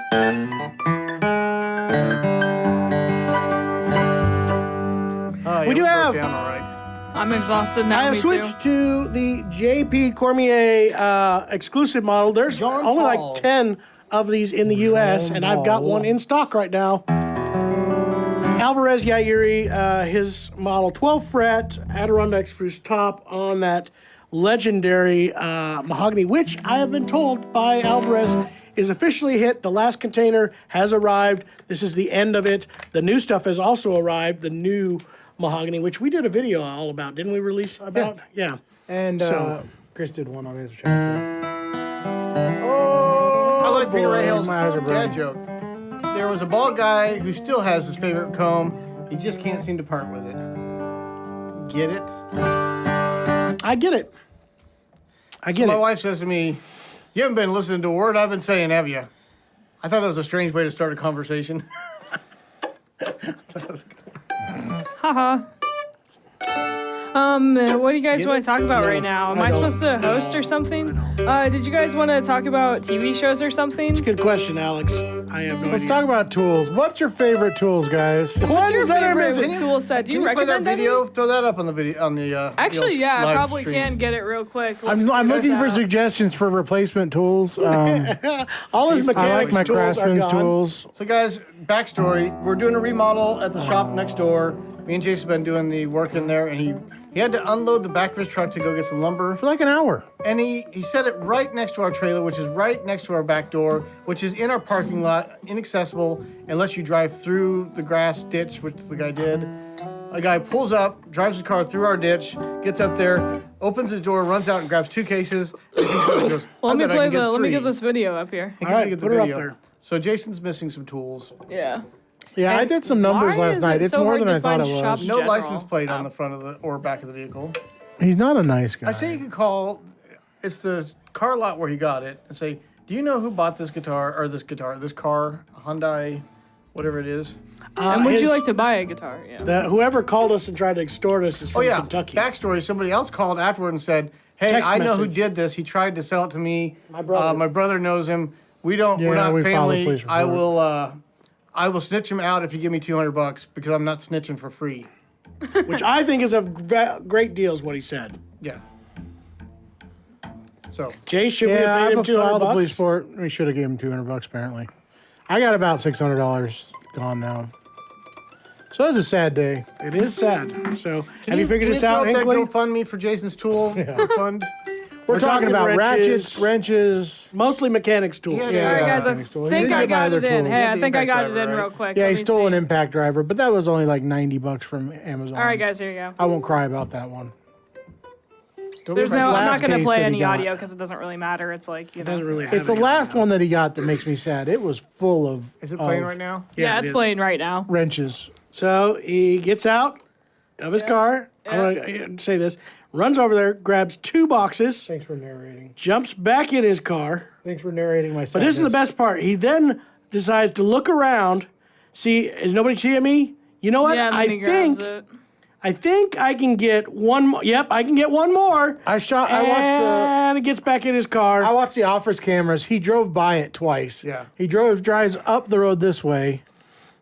Oh, yeah, We do broke have- down all right. I'm exhausted now. I have me switched too. to the JP Cormier exclusive model. There's John only Paul. like 10 of these in the U.S., and I've got one in stock right now. Alvarez Yairi, his model 12 fret Adirondack spruce top on that legendary mahogany, which I have been told by Alvarez is officially hit. The last container has arrived. This is the end of it. The new stuff has also arrived, the new mahogany, which we did a video all about. Didn't we release about? Yeah. And So- Chris did one on his chapter. I like Peter boy, Rahale's my eyes are dad burning. joke. There was a bald guy who still has his favorite comb. He just can't seem to part with it. Get it? I get it. I get My it. wife says to me, "You haven't been listening to a word I've been saying, have you?" I thought that was a strange way to start a conversation. Haha. What do you guys Get want it? to talk about No, right now? Am I I don't. supposed to host or something? Did you guys want to talk about TV shows or something? Good question, Alex. I have no Let's idea. talk about tools. What's your favorite tools, guys? What's your that are favorite missing. tool set? Do Can you you play that recommend any? video? Throw that up on the video on the. Actually, yeah, I live probably stream. can get it real quick. I'm looking for suggestions for replacement tools. All his I like mechanics my tools are Craftsman's gone. tools. So, guys, backstory: we're doing a remodel at the shop next door. Me and Jason have been doing the work in there, and he had to unload the back of his truck to go get some lumber. For like an hour. And he set it right next to our trailer, which is right next to our back door, which is in our parking lot, inaccessible unless you drive through the grass ditch, which the guy did. A guy pulls up, drives the car through our ditch, gets up there, opens his door, runs out and grabs 2 cases. And he goes, Well, "I let me bet I play can get the. Let me 3." get this video up here. He All can right, get the put her up video. there. So Jason's missing some tools. Yeah. Yeah, I did some numbers Why last is night. it It's so more hard than to I thought find it shop was. No General. license plate on Oh. the front of the or back of the vehicle. He's not a nice guy. I say you could call. It's the car lot where he got it, and say, "Do you know who bought this car, Hyundai whatever it is. And would you like to buy a guitar? Yeah. Whoever called us and tried to extort us is Oh from yeah. Kentucky. Backstory: somebody else called afterward and said, "Hey, Text I know who message. did this. He tried to sell it to me. My brother. My brother knows him. We're not we filed a family. police I report. will snitch him out if you give me $200 because I'm not snitching for free." Which I think is a great deal, is what he said. Yeah. So Jay, should we Yeah, have paid him I've filed a police $200? report. We should have given him $200 apparently. I got about $600 gone now. So it's a sad day. It is sad. So, have you figured this out, Can you Hinkley? throw up that GoFundMe for Jason's tool fund? We're talking about ratchets, wrenches. Mostly mechanics tools. Yeah. All right, guys. I Thanks, Joey. think You I did my got other it in. tools. Hey, You I did think the I got impact it in driver, real right? quick. Yeah, Let he me stole an see. impact driver, but that was only like $90 from Amazon. All right, guys. Here you go. I won't cry about that one. There's no. I'm last not going to case play that he any got. audio because it doesn't really matter. It's like you know. Doesn't really It's the last one that he got that makes me sad. It was full of Is it playing right now? Yeah, it it's is. playing right now. wrenches. So he gets out of his car. Yeah. I'm going to say this. Runs over there, grabs 2 boxes, Thanks for narrating. jumps back in his car. Thanks for narrating my But this is the best part. He then decides to look around. See, is nobody seeing me? You know what? Yeah, and then he grabs it. I think I can get one more. Yep, I can get one more. I watched And he gets back in his car. the officer's cameras. He drove by it twice. Yeah. He drives up the road this way.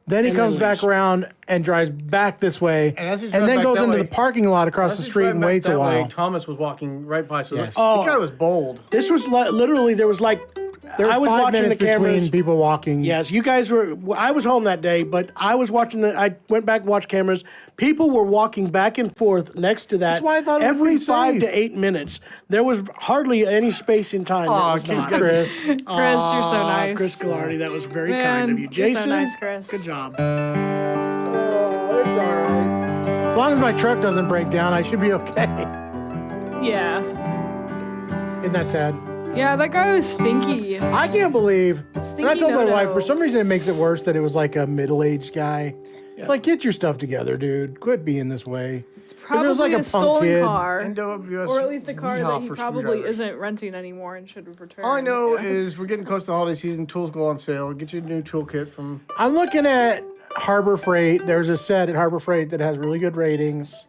Then he And comes then back leaves. around and drives back this way. And as he's and driving then back goes that into way- the parking lot across the As he's street driving and back waits a that way, while. Thomas was walking right by. So Yes. this guy was bold. This was literally, there was like, There I was 5 watching the minutes cameras. between people walking. Yes, you guys were. I was home that day, but I was watching I went back and watched cameras. People were walking back and forth next to that. That's why I thought it would every be 5 safe. to 8 minutes. There was hardly any space in time. Aw, that was not. Chris. Chris, you're so nice. Chris Gallardi, that was very Man, kind of you. you're so Jason, nice, Chris. good job. Oh, it's all right. As long as my truck doesn't break down, I should be okay. Yeah. Isn't that sad? Yeah, that guy was stinky. I can't believe. And I Stinky told my no-no. wife, for some reason, it makes it worse that it was like a middle-aged guy. It's like, get your stuff together, dude. Quit being this way. It's it probably was like a a punk stolen kid. car. NWS Or at least a car yeehaw that he for probably screwdrivers. isn't renting anymore and should have returned. All I know Yeah. is we're getting close to the holiday season. Tools go on sale. Get your new toolkit from. I'm looking at Harbor Freight. There's a set at Harbor Freight that has really good ratings.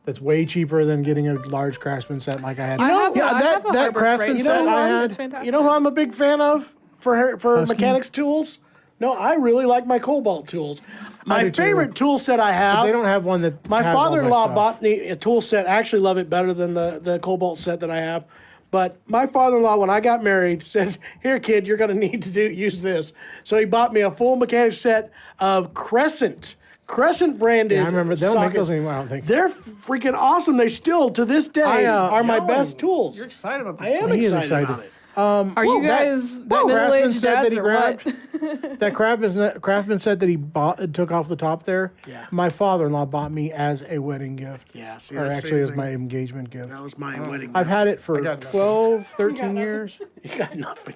That's way cheaper than getting a large Craftsman set like I had. I have, yeah, I have a that Harbor Craftsman Freight. set I one? had. It's fantastic. You know who I'm a big fan of for Husky? mechanics tools? No, I really like my Cobalt tools. My do too. favorite tool set I have. They don't have one that My has all father-in-law stuff. bought me a tool set. I actually love it better than the Cobalt set that I have. But my father-in-law, when I got married, said, "Here, kid, you're going to need to use this." So he bought me a full mechanics set of Crescent branded. Yeah, I remember. They don't make sockets. those anymore, I don't think. They're freaking awesome. They still, to this day, are my best tools. You're excited about this. I am He is excited, excited. about it. Are you guys that Craftsman middle-aged set that dads he or what? grabbed? That Craftsman set that he bought and took off the top there. Yeah. My father-in-law bought me as a wedding gift. Yeah, see, Or that's actually same as thing. my engagement gift. That was my wedding. I've had it for got nothing. 12, 13 years. You got nothing.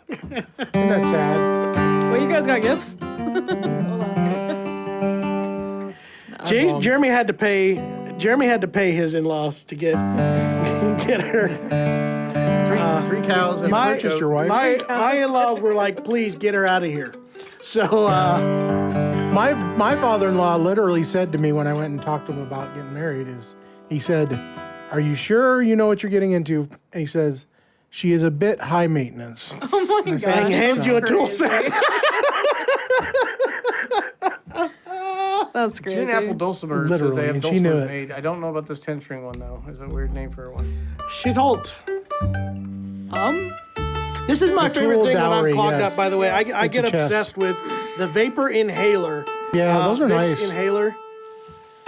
Isn't that sad? Well, you guys got gifts? Jeremy had to pay his in-laws to get her. Three cows and My, a fruit your wife? my in-laws were like, "Please get her out of here." So My father-in-law literally said to me when I went and talked to him about getting married he said, "Are you sure you know what you're getting into?" And he says, "She is a bit high maintenance." Oh my gosh. and hands you a tool Crazy. set. That's Gin crazy. apple dulcimer. Says Literally, they have and she knew dulcimers it. made. I don't know about this 10-string one though. Is a weird name for one. Shitholt. This is my The favorite tool thing when dowry, I'm clogged yes. up. By the way, I It's get a chest. obsessed with the vapor inhaler. Yeah, those are Vicks nice. Inhaler.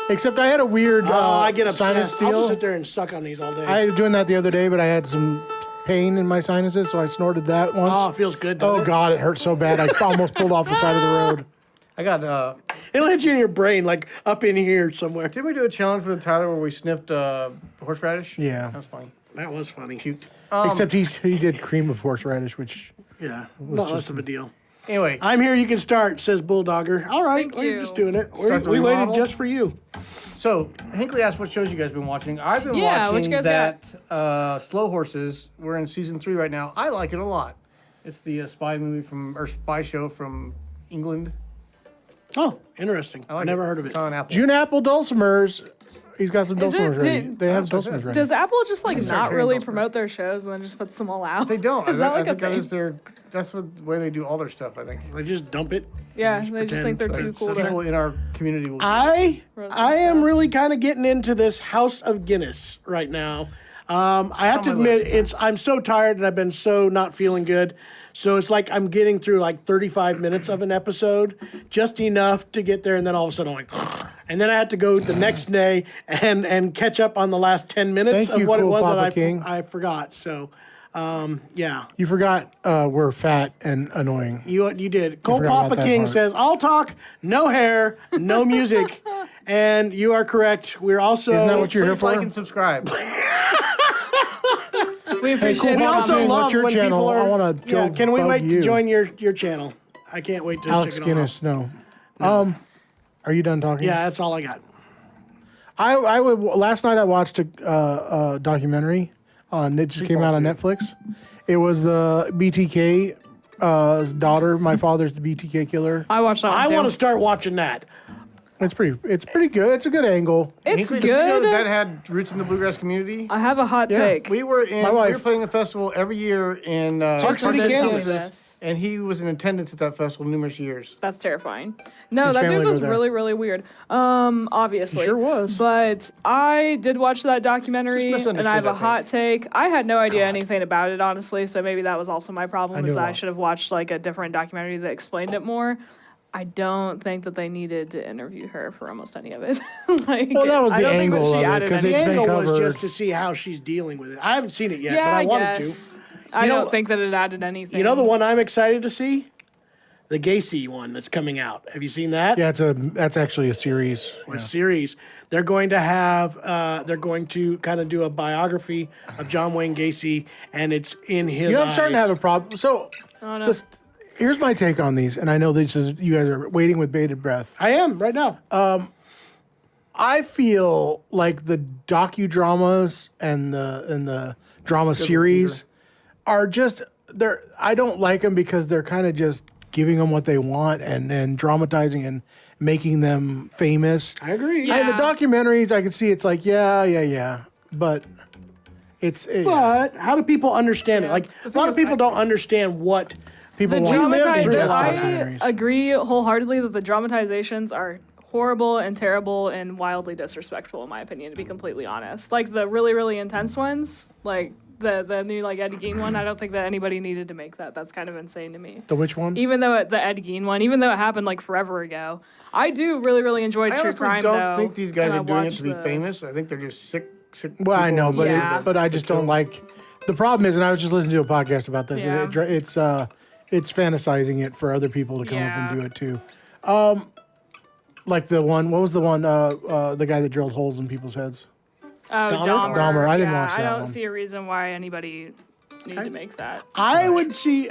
Except I had a weird I get sinus obsessed. I'll just deal. sit there and suck on these all day. I was doing that the other day, but I had some pain in my sinuses, so I snorted that once. Oh, it feels good. Doesn't Oh it? God, it hurt so bad. I almost pulled off the side of the road. I got. It'll hit you in your brain, like up in here somewhere. Did we do a challenge for the Tyler where we sniffed horseradish? Yeah. That was funny. That was funny. Cute. Except he did cream of horseradish, which Yeah, not less of a deal. Anyway, I'm here. You can start, says Bulldogger. All right, Thank we're you. just doing it. Start the We waited remodel? just for you. so Hinkley asked what shows you guys been watching. I've been Yeah, what watching you guys that Slow Horses. We're in season 3 right now. I like it a lot. It's the spy show from England. Oh, interesting. I like I never it. heard of it. It's on Apple. June Apple dulcimers. He's got some Is it- dulcimers ready. did- They have That's what I dulcimers said. ready. Does Apple just like start not carrying really those promote their shows and then just puts them all out? They don't. Is that like a think that thing? is that's the way they do all their stuff, I think. They just dump it. Yeah, they just think they're too cool People to. in our community will. I Roast am stuff. really kind of getting into this House of Guinness right now. I have to on my admit, list. I'm so tired and I've been so not feeling good. So it's like I'm getting through like 35 minutes of an episode, just enough to get there, and then all of a sudden I'm like, and then I had to go the next day and catch up on the last 10 minutes Thank of you, what it Cool was Papa that King. I forgot. So, yeah. You forgot we're fat and annoying. You did. Cole forgot about Papa that King part. says, "All talk, no hair, no music," and you are correct. We're also Isn't that what you're here Please for? like and subscribe. We appreciate we it. also King, love what's your when channel? people are. I wanna Yeah, go can we bug wait you. to join your channel? I can't wait to Alex check it Guinness, no. Are you done talking? Yeah, that's all I got. I would. Last night I watched a documentary on. It just came out on Netflix. It was the BTK daughter. My father's the BTK killer. I watched that one I too. want to start watching that. It's pretty good. It's a good angle. It's Hinkley, did you know good. that had roots in the bluegrass community? I have a hot take. We were My wife- playing a festival every year in Park City, Didn't tell me Kansas. this. and he was in attendance at that festival numerous years. That's terrifying. No, His that family dude was were there. really, really weird. Obviously. He sure was. But I did watch that documentary, Just and I have misunderstood, a I think. hot take. I had no idea anything about it, honestly, so maybe that was also my problem, knew is a that I lot. should have watched, like, a different documentary that explained it more. I don't think that they needed to interview her for almost any of it. Like, Well, that was I the don't think that angle she of it, added 'cause The it's anything. been angle was covered. just to see how she's dealing with it. I haven't seen it yet, Yeah, but I I wanted guess. to. I You know- don't think that it added anything. You know the one I'm excited to see? The Gacy one that's coming out. Have you seen that? Yeah, that's actually a series. Or series. They're going to have, they're going to kind of do a biography of John Wayne Gacy, and it's in his You know, I'm starting to eyes. have a problem. So, Oh, no. here's my take on these, and I know this is you guys are waiting with bated breath. I am right now. I feel like the docudramas and the drama series are just they're. I don't like them because they're kind of just giving them what they want and dramatizing and making them famous. I agree. Yeah. And the documentaries, I can see it's like yeah, but But how do people understand it? Like a lot of people don't understand what people The want live dramati- through just I documentaries. agree wholeheartedly that the dramatizations are horrible and terrible and wildly disrespectful, in my opinion, to be completely honest. Like the really, really intense ones, like the new like Ed Gein one, I don't think that anybody needed to make that. That's kind of insane to me. The which one? Even though the Ed Gein one, even though it happened like forever ago, I do really, really enjoy I true honestly crime. don't though, think these guys and I are doing it watch to be the- famous. I think they're just sick. Well, I know, but Yeah. but I just don't like. The problem is, and I was just listening to a podcast about this. Yeah. It's fantasizing it for other people to come up Yeah. and do it too. Like the one. What was the one? The guy that drilled holes in people's heads. Oh, Dahmer? Dahmer. Dahmer, I didn't Yeah, watch I that don't one. see a reason why anybody needed to make that. I would see.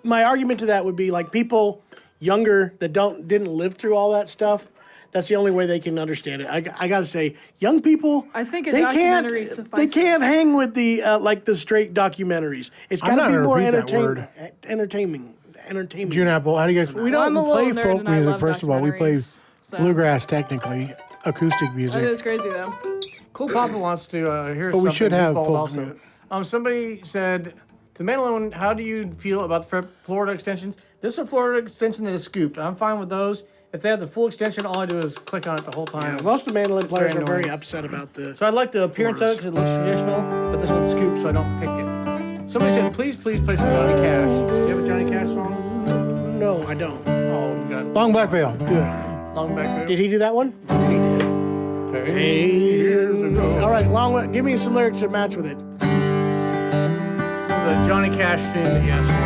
My argument to that would be like people younger that didn't live through all that stuff. That's the only way they can understand it. I got to say, young people. I think a they documentary can't. They suffices. can't hang with the like the straight documentaries. It's I'm got not to be gonna more repeat that word. entertaining. June Apple. How do you guys? We Well, I'm a don't play little nerd folk and I music. love First of all, we play documentaries, so- bluegrass technically, acoustic That music. is crazy though. Cool Papa wants to hear But we something. should He's have bald folk also. music. Somebody said to Mandolin, how do you feel about the Florida extensions? This is a Florida extension that is scooped. I'm fine with those. If they have the full extension, all I do is click on it the whole time. Most of the mandolin players are very annoying. upset about the. So I like the appearance of it because it looks traditional, but this one's scooped, so I don't pick it. Somebody said, please play some Johnny Cash. Do you have a Johnny Cash song? No, I don't. Oh, you got Long Black Veil. Do it. Long Back. Did he do that one? He did. Years ago. All right, give me some lyrics to match with it. The Johnny Cash thing that you asked for.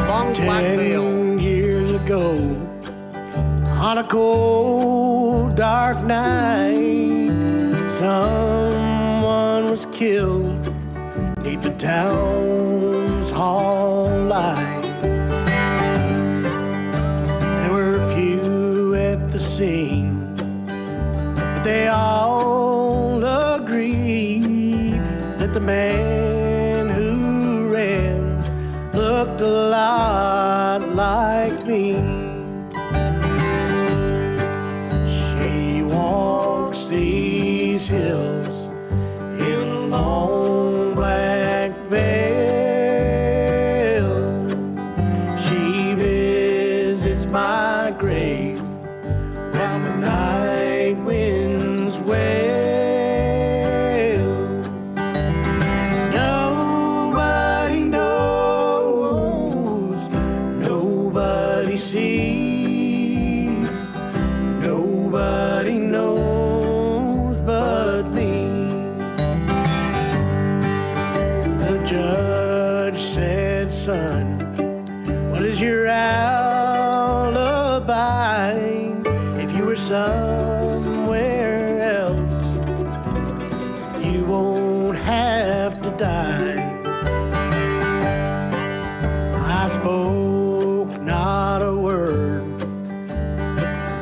Long Black Veil. 10 years ago, on a cold, dark night, someone was killed beneath the town's hall light. There were few at the scene, but they all agreed that the man who ran looked a lot like me. She walks these hills in a long black veil. She visits my grave when the night winds wail. Nobody knows, nobody sees, nobody knows but me. The judge said, son, what is your alibi? If you were somewhere else, you won't have to die. I spoke not a word,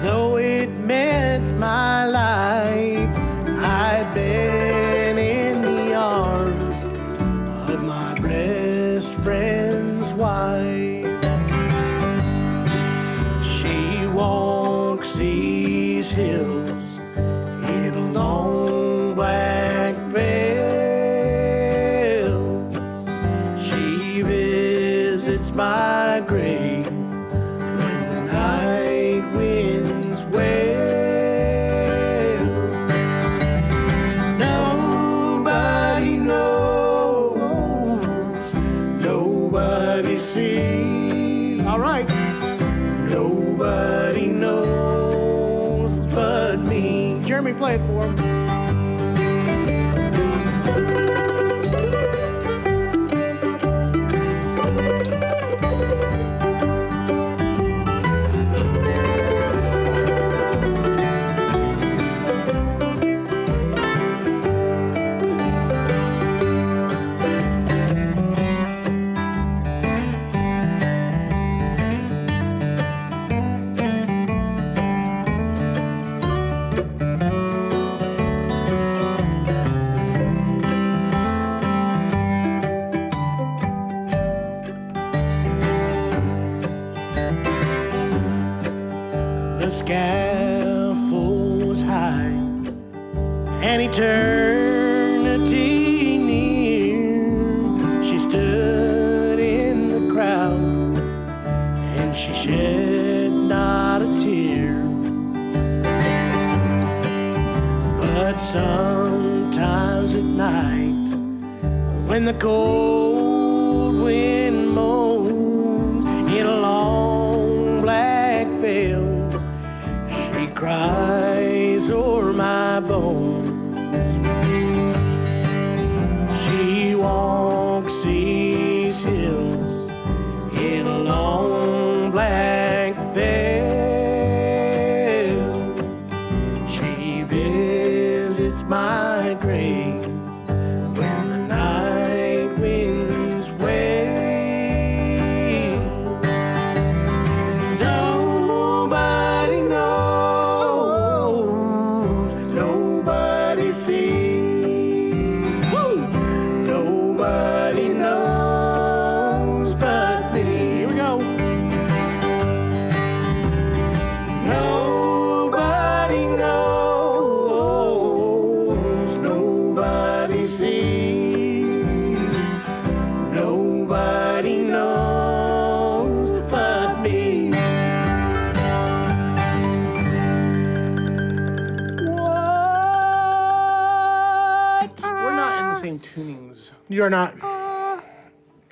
though it meant my life. I'd been in the arms of my best friend's wife. She walks these hills in a long black veil. She visits my grave when the night winds wail. Nobody knows, nobody sees. All right. Nobody knows but me. Jeremy, play it for him. The scaffold was high and eternity near. She stood in the crowd and she shed not a tear. But sometimes at night, when the cold wind moans in a long black veil, she cries o'er my bones. She walks these hills in a long black veil. She visits my grave when the night winds wail. Nobody knows, nobody sees, nobody knows but me. Here we go. Nobody knows, nobody sees, nobody knows but me. What? We're not in the same tunings. You're not.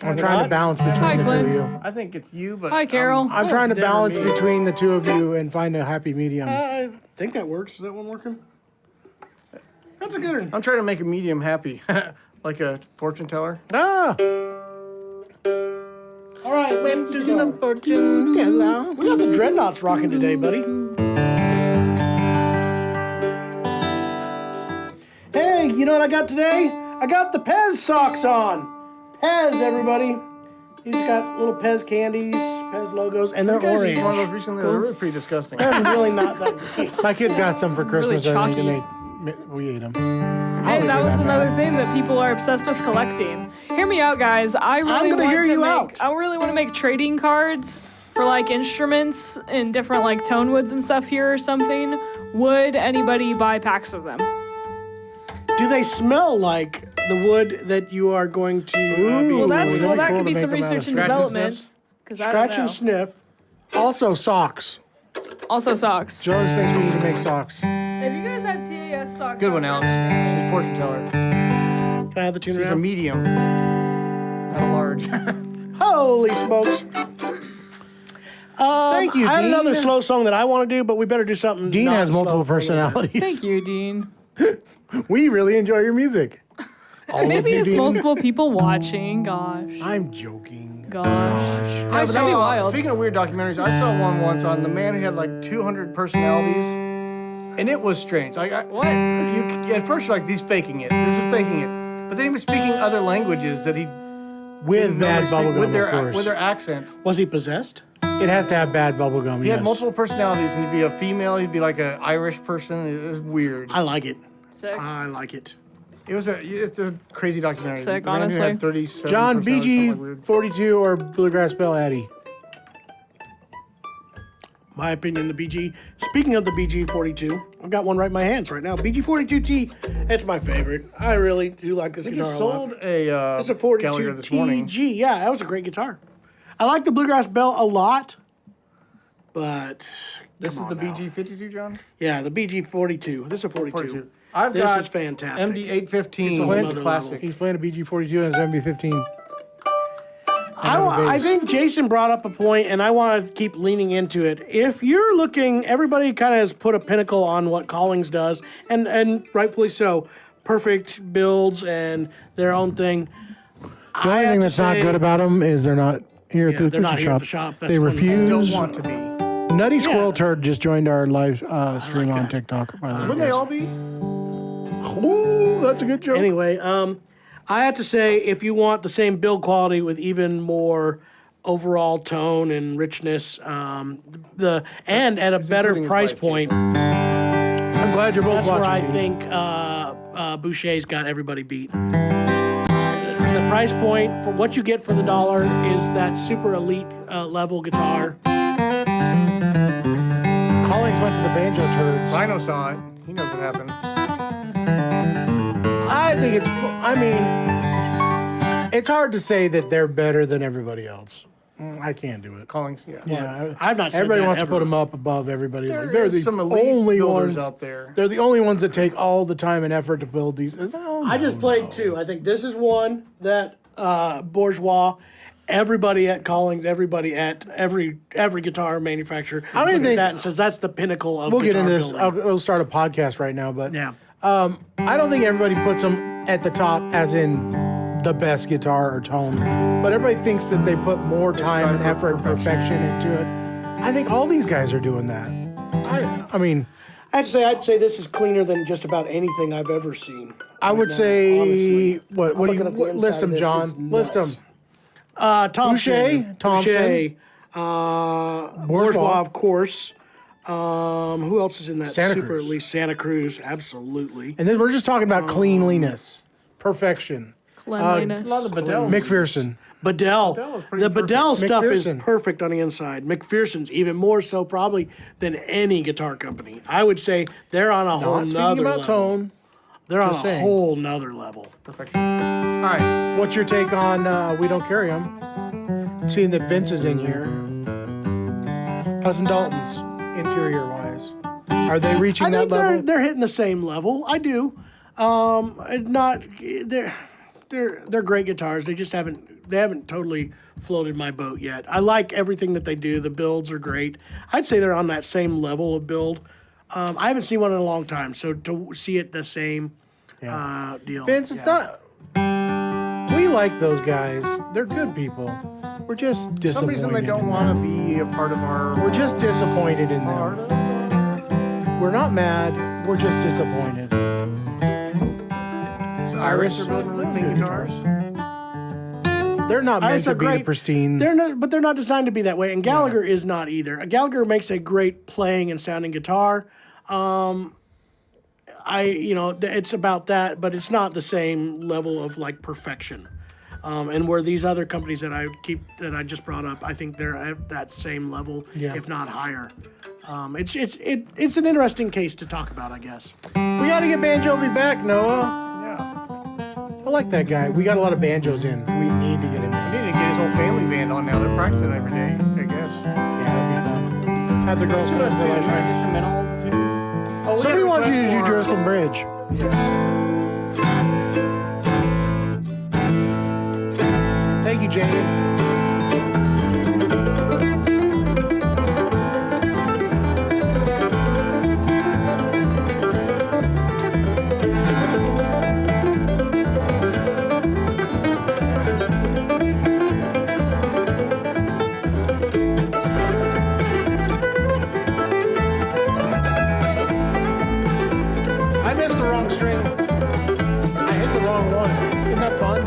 I'm trying to balance Hi, between the two Clint. of you. I think it's you, but Hi, Carol. I'm trying to never balance me. between the two of you and find a happy medium. I think that works. Is that one working? That's a good one. I'm trying to make a medium happy, like a fortune teller. Ah! All right, went to the fortune teller. We got the dreadnoughts rocking today, buddy. Hey, you know what I got today? I got the Pez socks on. Pez, everybody. He's got little Pez candies, Pez logos, and they're You guys orange. eat one of those recently. They're really pretty disgusting. They're really not that great. My kids got some for Christmas, I think, chalky. and we ate them. Hey, that was another thing that people are obsessed with collecting. Hear me out, guys. I really gonna want hear to you make. out. I really want to make trading cards for like instruments and different like tone woods and stuff here or something, would anybody buy packs of them? Do they smell like the wood that you are going to be Well, that cool could to be make some them out of research and scratch and development. sniffs? 'Cause I don't scratch know. and sniff? Also, socks. Also socks. Jonas thinks we need to make socks. If you guys had TAS socks, Good one, Alex. She's a fortune teller. Can I have the tuner She's a now? medium, not a large. Holy smokes. Thank you, I had Dean. another slow song that I want to do, but we better do something. Dean not has multiple slow. personalities. Thank you, Dean. We really enjoy your music. Maybe you, it's Dean. multiple people watching. Gosh. I'm joking. Gosh. I but that'd be saw, wild. speaking of weird documentaries, I saw one once on the man who had like 200 personalities, and it was strange. Like, What? at first you're like, he's faking it. This is faking it. But then he was speaking other languages that he With didn't know bad to speak, bubblegum, with their of course. with their accent. Was he possessed? It has to have bad bubblegum. He had multiple personalities, and he'd be a female. He'd be like an Irish person. It was weird. I like it. Sick. I like it. It's a crazy documentary. Sick, The man who honestly. had 37 John, personalities, something weird. BG42 or Bluegrass Bell Addy? My opinion, the BG. Speaking of the BG42, I've got one right in my hands right now. BG42T, it's my favorite. I really do like this He guitar just a lot. sold a It's a Gallagher 42 this morning. TG. Yeah, that was a great guitar. I like the Bluegrass Bell a lot, but This is come the on now. BG52, John? Yeah, the BG42. This is a 42. 42. I've This got is fantastic. MD815, It's a whole the nother classic. He's playing a BG42 and his MB15. I think Jason brought up a point, and I want to keep leaning into it. If you're looking, everybody kind of has put a pinnacle on what Collings does, and rightfully so. Perfect builds and their own thing. The only thing that's not good about them is they're not here at the they're not acoustic here at shop. the shop. That's They one refuse. Don't want to be. Nutty Squirrel Yeah. Turd just joined our live stream like on that. TikTok. By the way, Wouldn't they all be? Ooh, that's a good joke. Anyway, I have to say, if you want the same build quality with even more overall tone and richness, and at a better including his price wife, point, I'm glad you're both that's where watching. I Dean. think Boucher's got everybody beat. The price point for what you get for the dollar is that super elite level guitar. Collings went to the Banjo Turds. Rhino saw it. He knows what happened. I think it's. I mean, it's hard to say that they're better than everybody else. I can't do it. Collings, yeah. Yeah, I've not said Everybody that wants ever. to put them up above everybody. There They're is the some elite only builders ones out there. They're the only ones that take all the time and effort to build these. I just played two. I think this is one that Bourgeois. Everybody at Collings, everybody at every guitar manufacturer I don't looks at think- that and says that's the pinnacle of We'll get guitar into this. building. I'll start a podcast right now, but Yeah. I don't think everybody puts them at the top, as in the best guitar or tone. But everybody thinks that they put more time and strive for effort and perfection into it. I think all these guys are doing that. I mean, I'd say this is cleaner than just about anything I've ever seen. I would now, say honestly. what? I'm What do you looking at the inside list of them, this, John? it's List nuts. them. Thompson, Thompson. Bourgeois, of course. Who else is in that Santa super Cruz. elite? Santa Cruz, absolutely. And then we're just talking about cleanliness, perfection. Cleanliness. A lot of the Bedell. McPherson. Bedell. is pretty The Bedell perfect. stuff is McPherson. perfect on the inside. McPherson's even more so probably than any guitar company. I would say they're on a whole Not speaking nother about level. tone. They're on a just saying. whole nother level. Perfect. All right. What's your take on We Don't Carry 'Em? Seeing that Vince is in here. Hudson Dalton's interior wise. Are they reaching I that think level? they're hitting the same level. I do. Not they're great guitars. They just haven't totally floated my boat yet. I like everything that they do. The builds are great. I'd say they're on that same level of build. I haven't seen one in a long time, so to see it the same deal. Vince, it's not. We like those guys. They're good people. We're just For some disappointed. reason, they don't want to be a part of our. We're just disappointed in part them. of the- We're not mad. We're just disappointed. So Irish are building really clean guitars. They're not meant Irish to are be the great. pristine. But they're not designed to be that way. And Gallagher is not either. Gallagher makes a great playing and sounding guitar. It's about that, but it's not the same level of like perfection. And where these other companies that I just brought up, I think they're at that same level, if not higher. It's an interesting case to talk about, I guess. We got to get Banjovi back, Noah. Yeah. I like that guy. We got a lot of banjos in. We need to get him in. I need to get his whole family band on now. They're practicing every day, I guess. Yeah, that'd be fun. Have the girls come to the live stream. Instrumental too. Oh, Somebody wants you to do Jerusalem Bridge. Thank you, Jamie. I missed the wrong string. I hit the wrong one. Isn't that fun?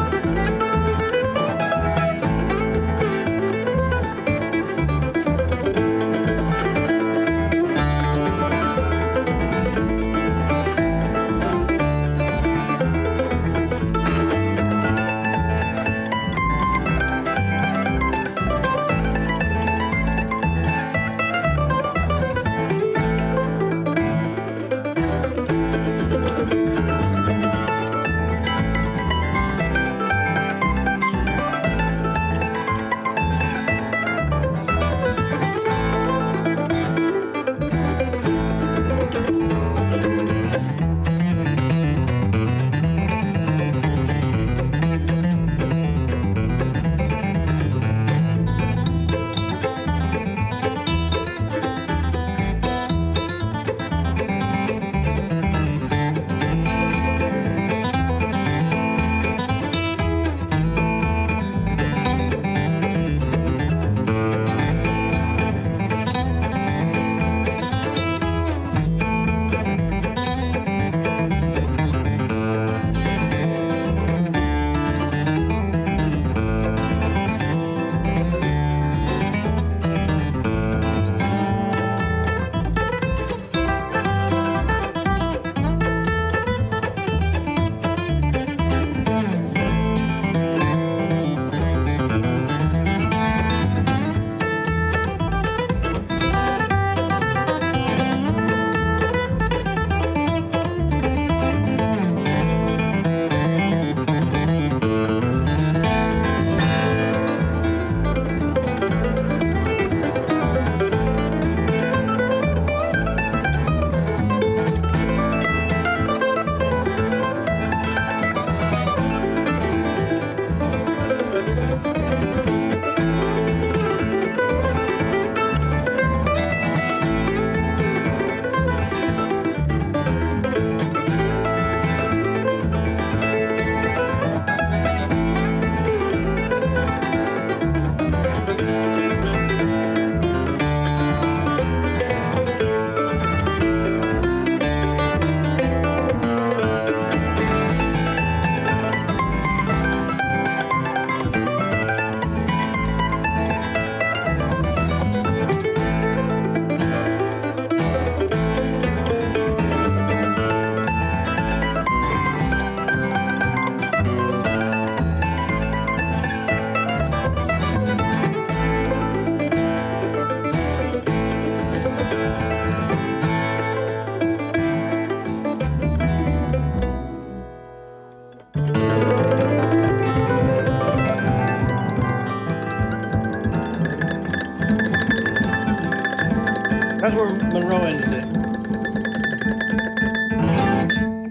That's where Monroe ended it.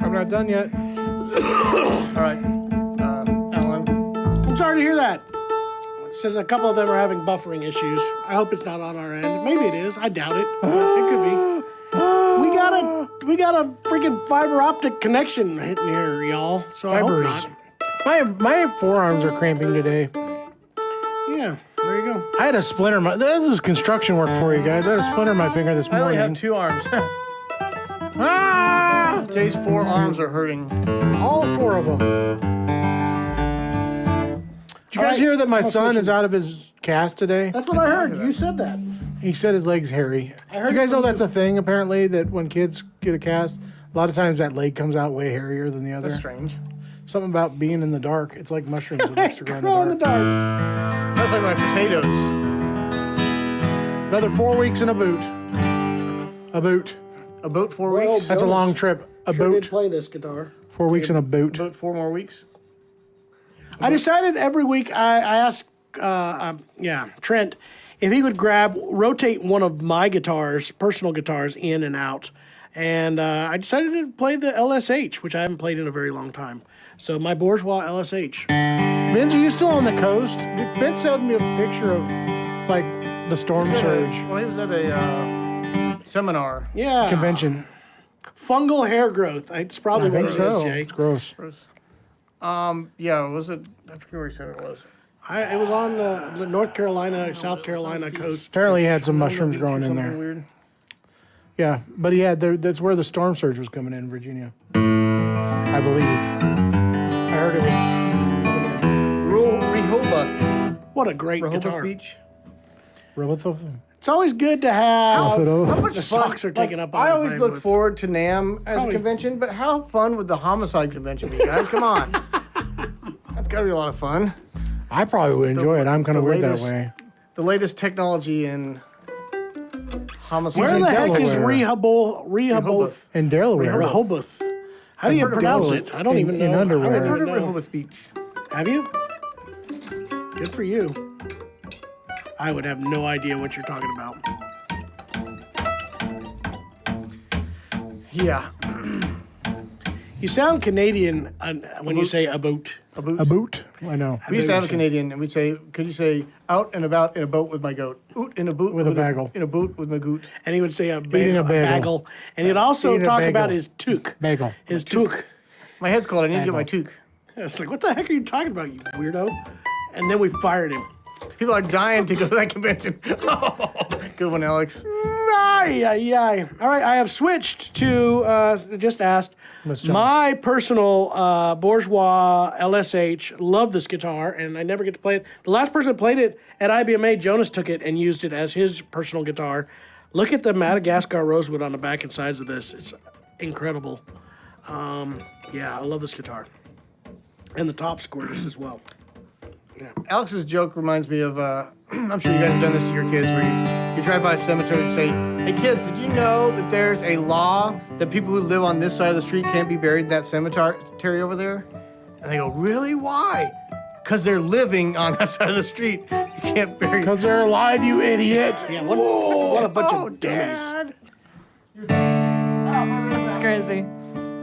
I'm not done yet. All right, Alan. I'm sorry to hear that. It says a couple of them are having buffering issues. I hope it's not on our end. Maybe it is. I doubt it. But it could be. We got a freaking fiber optic connection hitting here, y'all. So I hope Fibers. not. My forearms are cramping today. Yeah, there you go. I had a splinter. This is construction work for you guys. I had a splinter in my finger this I only morning. have 2 arms. Ah! Jay's 4 arms are hurting. All 4 of them. Did you guys hear that my son is out of his cast today? That's what I heard. You said that. He said his leg's hairy. I heard Do you guys it know from that's a thing, apparently, that when kids get a cast, a lot of times that leg comes out way hairier than the other? That's strange. Something about being in the dark. It's like mushrooms that likes to grow Grow in the dark. That's like my potatoes. Another 4 weeks in a boot. A boot. A boat 4 Well, weeks. That's a long trip. A Sure boot. did play this guitar. 4 weeks in a boot. About 4 more weeks. I decided every week I asked, Trent, if he would rotate one of my guitars, personal guitars, in and out. And I decided to play the LSH, which I haven't played in a very long time. So my Bourgeois LSH. Vince, are you still on the coast? Vince showed me a picture of like the storm surge Well, he was at a seminar. Yeah. convention. Fungal hair growth. It's probably I what think it is, so. Jay. It's gross. Yeah, was it? I forget where he said it was. It was on the North Carolina, South Carolina coast. Apparently, he had some mushrooms growing in Something there. weird. Yeah, but he had that's where the storm surge was coming in Virginia, I believe. I heard it was Rehoboth. What a great Rehoboth guitar. Beach. Rehoboth. It's always good to have. How much the fun- socks are taken up on I the always brand look with. forward to NAMM as Probably. a convention, but how fun would the Homicide convention be, guys? Come on. That's got to be a lot of fun. I probably would enjoy it. I'm kind of the weird latest- that way. The latest technology in homicide. Where in the heck is Delaware. Rehoboth? In Delaware. Rehoboth. How do you heard of pronounce Rehoboth it? I don't in- even know. in underwear. I I've don't heard even of know. Rehoboth Beach. Have you? Good for you. I would have no idea what you're talking about. Yeah. You sound Canadian when you say a boat. A boot. I know. We used to have a Canadian, and we'd say, "Could you say out and about in a boat with my goat? Oot in a boot With a bagel. In a boot with my goot." And he would say a Eating a bagel. And he'd also Eating a talk bagel. about his toque. Bagel. His toque. My head's cold. I need to get my Bagel. toque. It's like, what the heck are you talking about, you weirdo? And then we fired him. People are dying to go to that convention. Good one, Alex. Ay, ay, ay. All right, I have switched to, just asked, Let's jump. my personal Bourgeois LSH. Love this guitar, and I never get to play it. The last person that played it at IBMA, Jonas took it and used it as his personal guitar. Look at the Madagascar rosewood on the back and sides of this. It's incredible. Yeah, I love this guitar. And the top's gorgeous as well. Alex's joke reminds me of, I'm sure you guys have done this to your kids, where you drive by a cemetery and say, "Hey kids, did you know that there's a law that people who live on this side of the street can't be buried in that cemetery over there?" And they go, "Really? Why?" "Because they're living on that side of the street. You can't bury them." Because they're alive, you idiot. Yeah, what a bunch Oh, of dummies. Dad. That's crazy.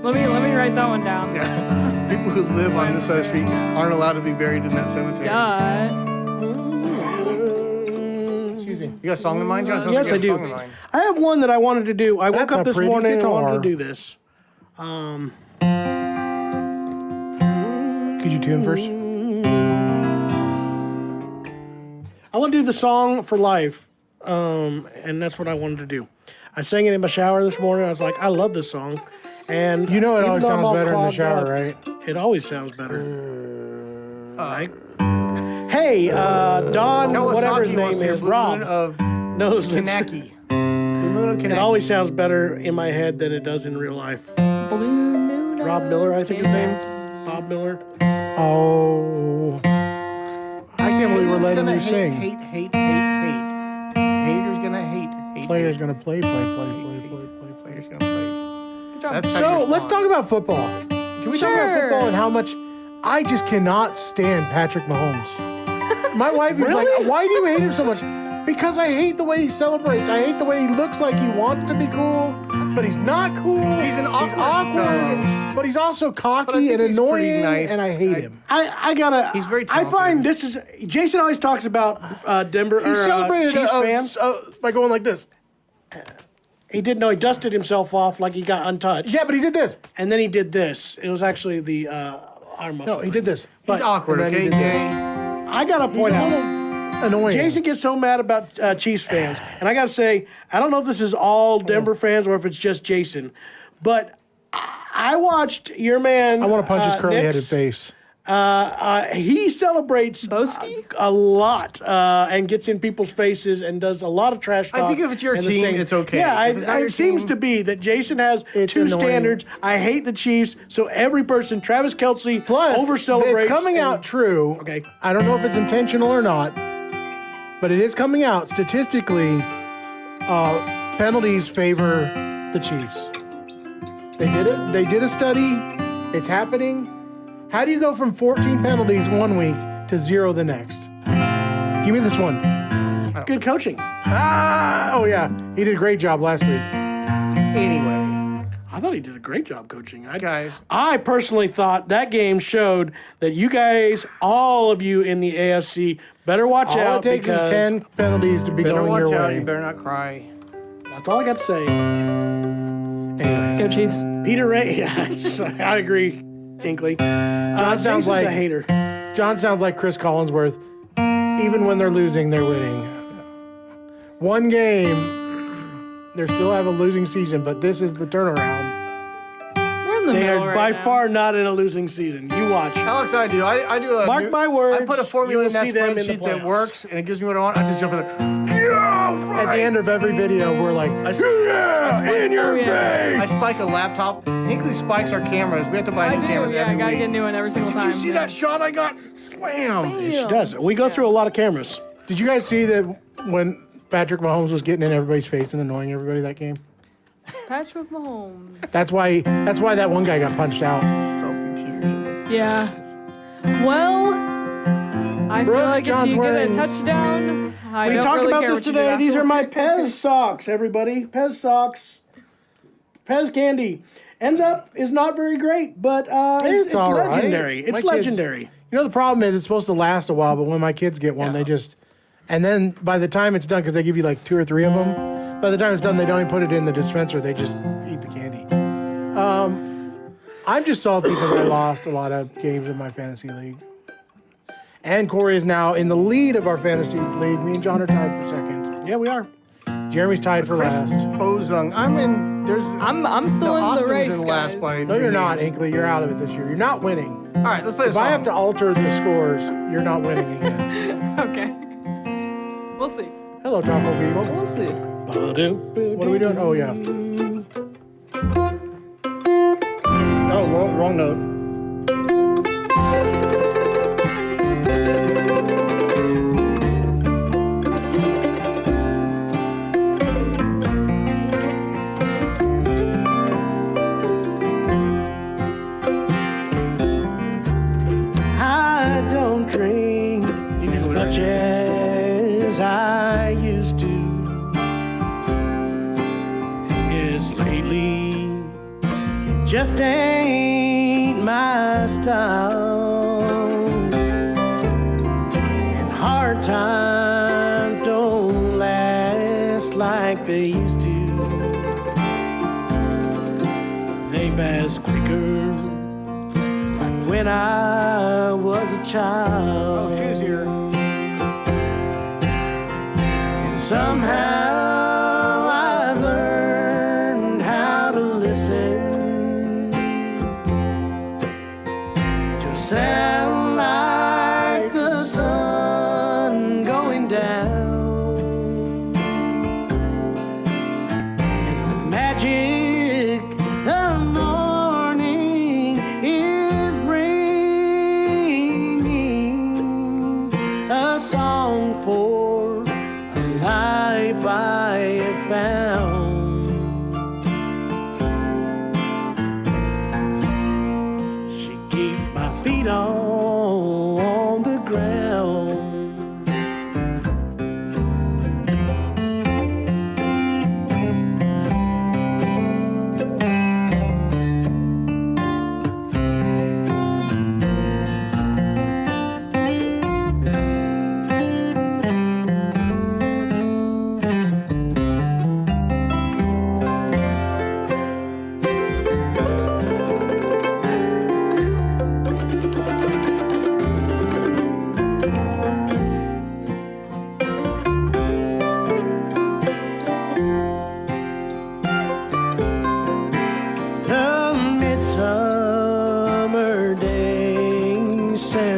Let me write that one down. Yeah. People who live on this side of the street aren't allowed to be buried in that cemetery. Duh. Excuse me. You got a song in mind, John? Sounds Yes, like I you have a do. song in mind. I have one that I wanted to do. I woke That's up a this pretty morning and wanted guitar. to do this. Could you tune first? I want to do the song for life, and that's what I wanted to do. I sang it in my shower this morning. I was like, I love this song. And You know it even always though I'm sounds all better in the clogged shower, up, right? It always sounds better. Hey, Don, whatever his Kawasaki wants name to is, hear Blue Moon Rob, of knows that Kanaki. Blue Moon of it Kanaki. always sounds better in my head than it does in real life. Blue moon. Rob Miller, I think his name. Bob Miller. Oh. I can't believe we're letting you sing. Hate. Haters gonna hate. Players hate. gonna play. Players gonna play. Good job. That's how So you let's respond. talk about football. Can we talk about Sure. football and how much I just cannot stand Patrick Mahomes? My wife is like, "Why do you hate him so much?" Because I hate the way he celebrates. I hate the way he looks like he wants to be cool, but he's not cool. He's an awkward fellow. but he's also But I cocky think and he's pretty annoying, nice. and I hate him. I gotta. He's very I talented. find this is. Jason always talks about Denver He celebrated Chiefs fans. by going like this. He didn't know he dusted himself off like he got untouched. Yeah, but he did this. And then he did this. It was actually the arm muscle. No, he did this. He's awkward, and then he okay? did this. I gotta point out. Annoying. Jason gets so mad about Chiefs fans, and I gotta say, I don't know if this is all Denver fans or if it's just Jason, but I watched your man. I want to punch his curly-headed Nick's, face. He celebrates Boasty? a lot and gets in people's faces and does a lot of trash talk. I think if it's your and the team, same- it's okay. Yeah, If it's not your it seems team- to be that Jason has It's two annoying. standards. I hate the Chiefs, so every person, Travis Kelce, Plus, over celebrates. it's coming out true. Okay. I don't know if it's intentional or not, but it is coming out statistically. Penalties favor the Chiefs. They did it. They did a study. It's happening. How do you go from 14 penalties one week to 0 the next? Give me this one. Good coaching. Oh yeah, he did a great job last week. Anyway, I thought he did a great job coaching. guys, I personally thought that game showed that you guys, all of you in the AFC, better watch All out it takes is because 10 penalties to be better going watch your out. way. You better not cry. that's all I got to say. Anyway, Go Chiefs. Peter Ray, yes, I agree, Inkley. John sounds Jason's like a hater. John sounds like Chris Collinsworth. Even when they're losing, they're winning. One game, they still have a losing season, but this is the turnaround. We're in the They middle are right by now. far not in a losing season. You watch. How excited do you? I do a Mark my words, I put a formula you in will that see them in the spreadsheet that playoffs. works, and it gives me what I want. I just jump in there. At the end of every video, we're like, in your I spike a laptop. Hinkley spikes our cameras. We have to buy I new do. cameras Yeah, I every gotta week. get a new one every single Did time. you see that shot I got? Slam! She does. We go through a lot of cameras. did you guys see that when Patrick Mahomes was getting in everybody's face and annoying everybody that game? Patrick Mahomes. That's why that one guy got punched out. Yeah. Well, I feel Brooks, like John's if you get a wearing- touchdown, I We don't talked really about care this what you do today. These are my afterwards. Pez socks, everybody. Pez socks. Pez candy. Ends up is not very great, but it's all right. legendary. My It's kids- legendary. You know, the problem is it's supposed to last a while, but when my kids get one, they just, and then by the time it's done, because they give you like 2 or 3 of them, by the time it's done, they don't even put it in the dispenser. They just eat the candy. I'm just salty because I lost a lot of games in my fantasy league. And Corey is now in the lead of our fantasy league. Me and John are tied for second. Yeah, we are. Jeremy's tied for last. Ozung. I'm in. There's. I'm still in Austin's the race, in last guys. by No, you're 3 not, games. Inkley. You're out of it this year. You're not winning. All right, let's play this If I song. have to alter the scores, you're not winning again. Okay. We'll see. Hello, Taco People. We'll see. What are we doing? Oh, yeah. Oh, wrong note. I don't drink as much as I used to. Yes, lately it just ain't my style. And hard times don't last like they used to. They pass quicker like when I was a child. Oh, she's here. And somehow I've learned how to listen to a sound like the sun going down, and the magic of morning is bringing a song for a life I have found. She keeps my feet on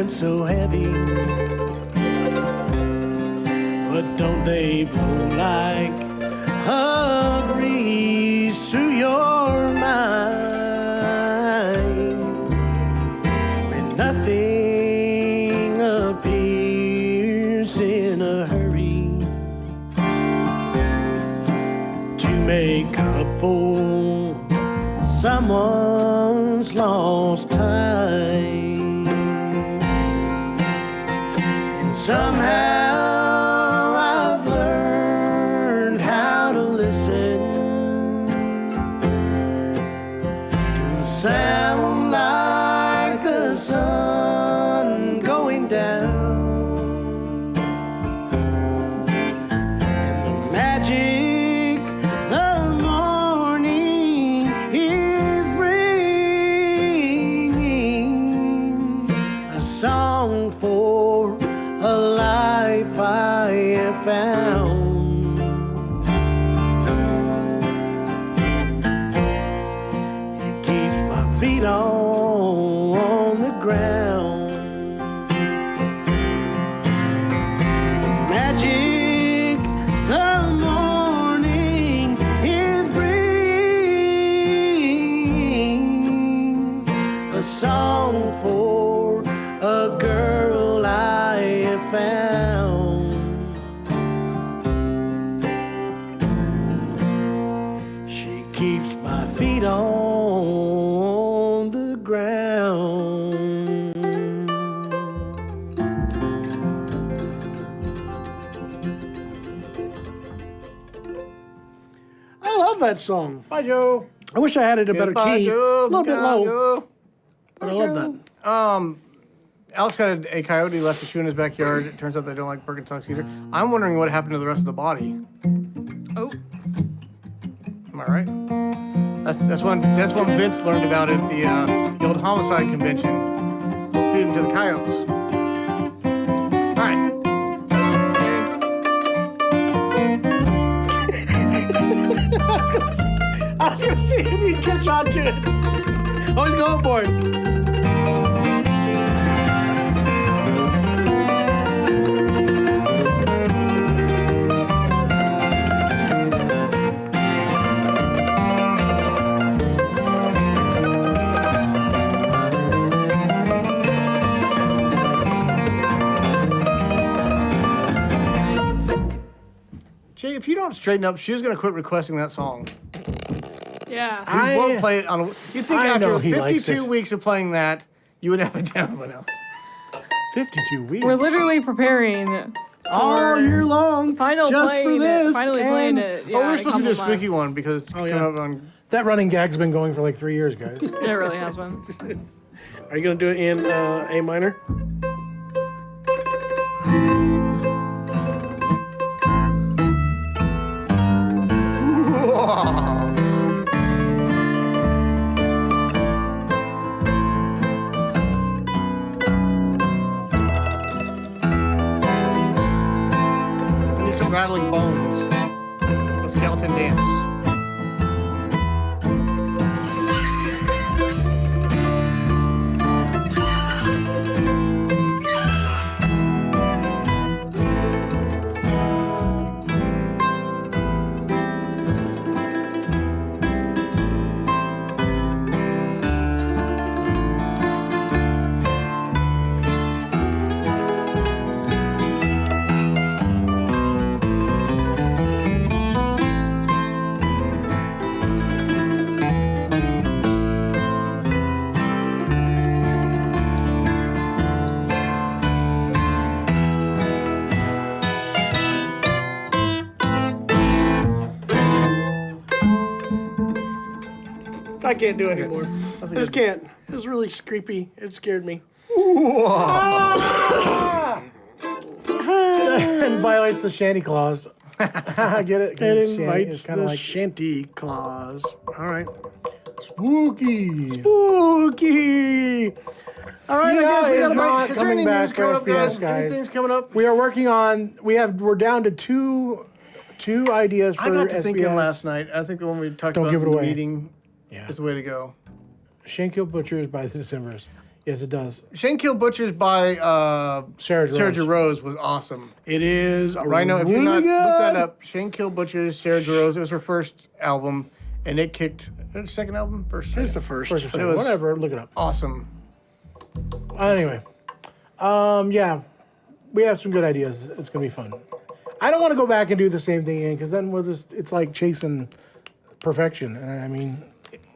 feeling so heavy. But don't they blow like a breeze through your mind when nothing appears in a hurry to make up for someone's lost time? And somehow I've learned how to listen to a sound like the sun going down, and the magic the morning is bringing, a song for a life I have found. It keeps my feet on the ground. The magic the morning is bringing, a song for a girl I have found. She keeps my feet on the ground. I love that song. Bye, Joe. I wish I had it a better Goodbye, key. Joe. A little bit low, Joe. but I love that. Alex had a coyote left a shoe in his backyard. It turns out they don't like Birkenstocks either. I'm wondering what happened to the rest of the body. Oh, Am I right? That's when Vince learned about it at the old homicide convention. Feed him to the coyotes. All right. I was gonna see if you'd catch on to it. Always going for it. Jay, if you don't straighten up, she was going to quit requesting that song. yeah. We won't play it on. You'd think I after know he likes 52 it. weeks of playing that, you would have it down by now. 52 weeks. We're literally preparing All year long. final just playing for this. it. Finally playing and it. Yeah, Oh, we're in a supposed to do a couple spooky months. one because it's coming yeah. up on. That running gag's been going for like 3 years, guys. It really has been. Are you gonna do it in A minor? We need some rattling bones. A skeleton dance. I can't do it anymore. I just can't. It was really creepy. It scared me. And violates the shanty clause. Get it? 'Cause It it's shanty. invites It's kind the of like shanty clause. All right. spooky. Spooky. All right, You know, I guess we it's got a not break. Is there coming any back news coming for up, guys? SBS, guys. Anything's coming up? We are working on. We're down to two ideas for I got to SBS. thinking last night. I think the one we talked Don't about give it in the away. meeting Yeah. is the way to go. Shankill Butchers by the Decemberists. Yes, it does. Shane Kill Butchers by Sarah Rose was awesome. It is a Rhino, if really you're not, good. look that up. Shane Kill Butchers, Sarah Rose. It was her first album, and it kicked. Second album? First. It's the first. First or But it second, was- whatever. Look it up. Awesome. Anyway, yeah, we have some good ideas. It's gonna be fun. I don't want to go back and do the same thing again because then it's like chasing perfection. I mean,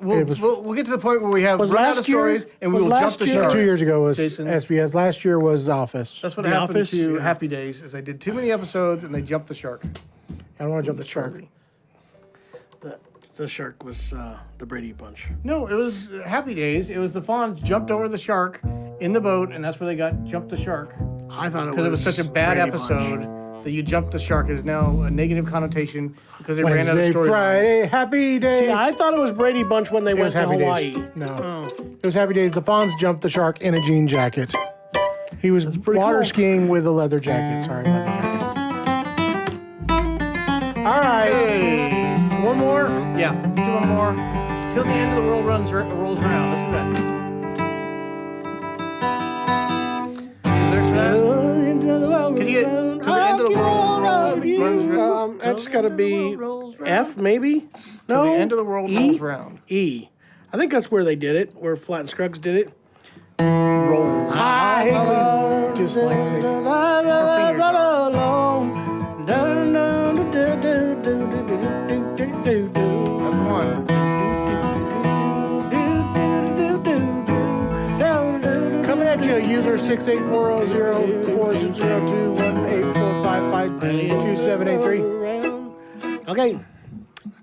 We'll get to the point where we have run out of stories, and we will jump the shark. 2 years ago was Jason. SBS. Last year was Office. That's what The happened Office, to yeah. Happy Days, is they did too many episodes, and they jumped the shark. I don't want to jump the shark. The shark was the Brady Bunch. No, it was Happy Days. It was the Fonz jumped over the shark in the boat, and that's where they got jumped the shark. I thought Because it was such a bad Brady Bunch. episode that you jumped the shark is now a negative connotation because they ran out of Wednesday, story. Friday, Happy Days. See, I thought it was Brady Bunch when they It went was to Happy Hawaii. Days. No, Oh. it was Happy Days. The Fonz jumped the shark in a jean jacket. He was water cool. skiing with a leather jacket. Sorry, leather jacket. All right, Hey. one more. Yeah, do one more. Till the end of the world rolls around. Let's do that. Lyrics for that? Can you get till the end of the world runs around? That's got to be F, maybe? No. Till the end of the world E? rolls around. E. I think that's where they did it, where Flat and Scruggs did it. Roll. I hate when he's dyslexic. That's one. Coming at you, user 68400-402-1845527883. Okay.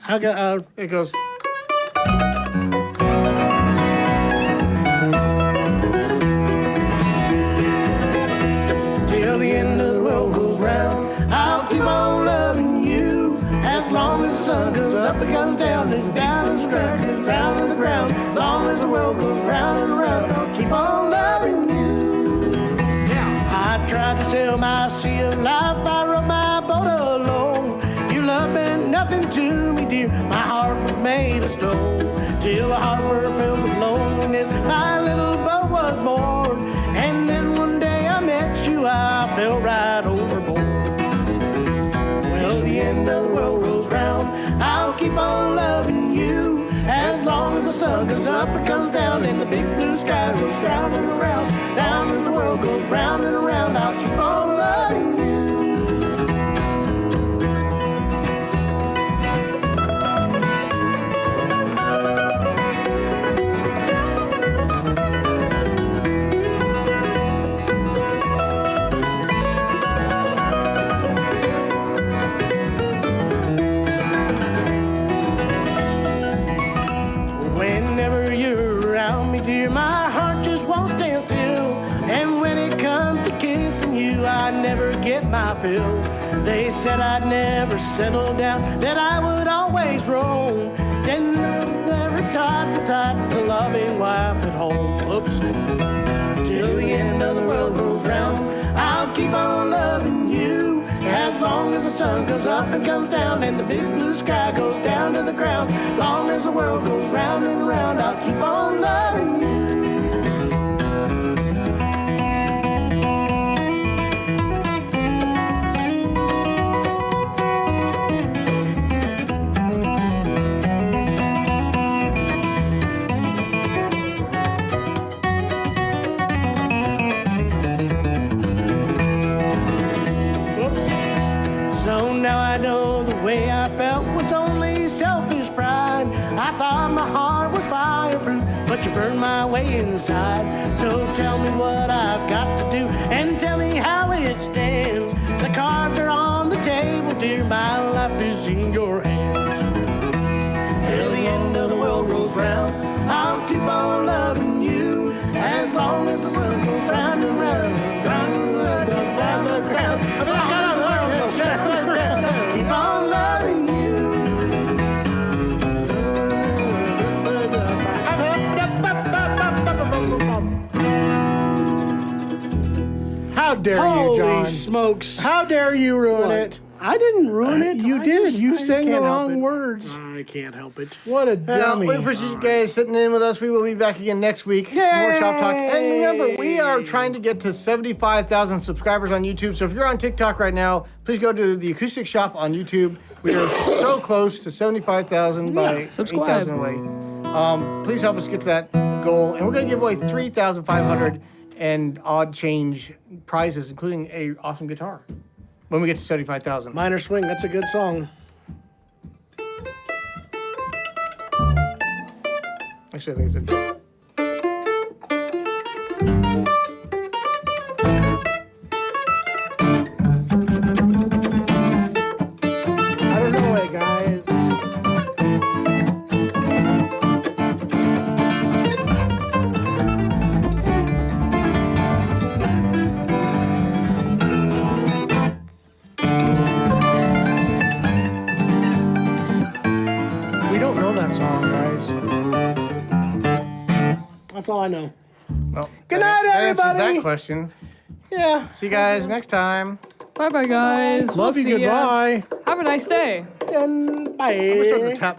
I got, It goes. till the end of the world goes round, I'll keep on loving you. As long as the sun goes up and goes down, it's down and scratch, it's down to the ground. As long as the world goes round and round, I'll keep on loving you. I tried to sail my sea of life, I rowed my boat alone. Your love meant nothing to me, dear, my heart was made of stone. Till the heart were filled with loneliness, my little boat was born. And then one day I met you, I fell right overboard. Well, the end of the world rolls round, I'll keep on loving you. As long as the sun goes up and comes down, and the big blue sky goes round and around. Down as the world goes round and around, I'll keep on loving you. Whenever you're around me, dear, my heart just won't stand still. And when it comes to kissing you, I never get my fill. They said I'd never settle down, that I would always roam. Then never taught the type of loving wife at home. Whoops. Till the end of the world rolls round, I'll keep on loving you. As long as the sun goes up and comes down, and the big blue sky goes down to the ground. As long as the world goes round and round, I'll keep on loving you. So now I know the way I felt was only selfish pride. I thought my heart was fireproof, but you burned my way inside. So tell me what I've got to do, and tell me how it stands. The cards are on the table, dear, my life is in your hands. Till the end of the world rolls round, I'll keep on loving you. As long as the world goes round and round, round and round, round and round. Keep on loving you. How dare you, Holy John? smokes. How dare you ruin What? it? I didn't ruin it. You I did. just- You I sang the can't help wrong it. words. I I can't help it. What a Well, dummy. we appreciate you guys sitting in with us. We will be back again next week. More Shop Talk. And remember, we are trying to get to 75,000 subscribers on YouTube. So if you're on TikTok right now, please go to the Acoustic Shop on YouTube. We are so close to 75,000 by subscribe. 8,000 away. Please help us get to that goal. And we're going to give away 3,500 and odd change prizes, including a awesome guitar when we get to 75,000. Minor Swing, that's a good song. Actually, I think it's a... Out of the way, guys. We don't know that song, guys. That's all I know. Well, Good night, that answers everybody. that question. Yeah. See you guys next time. Bye bye, guys. Love we'll you. see ya. Goodbye. Have a nice day. And bye. I'm starting to tap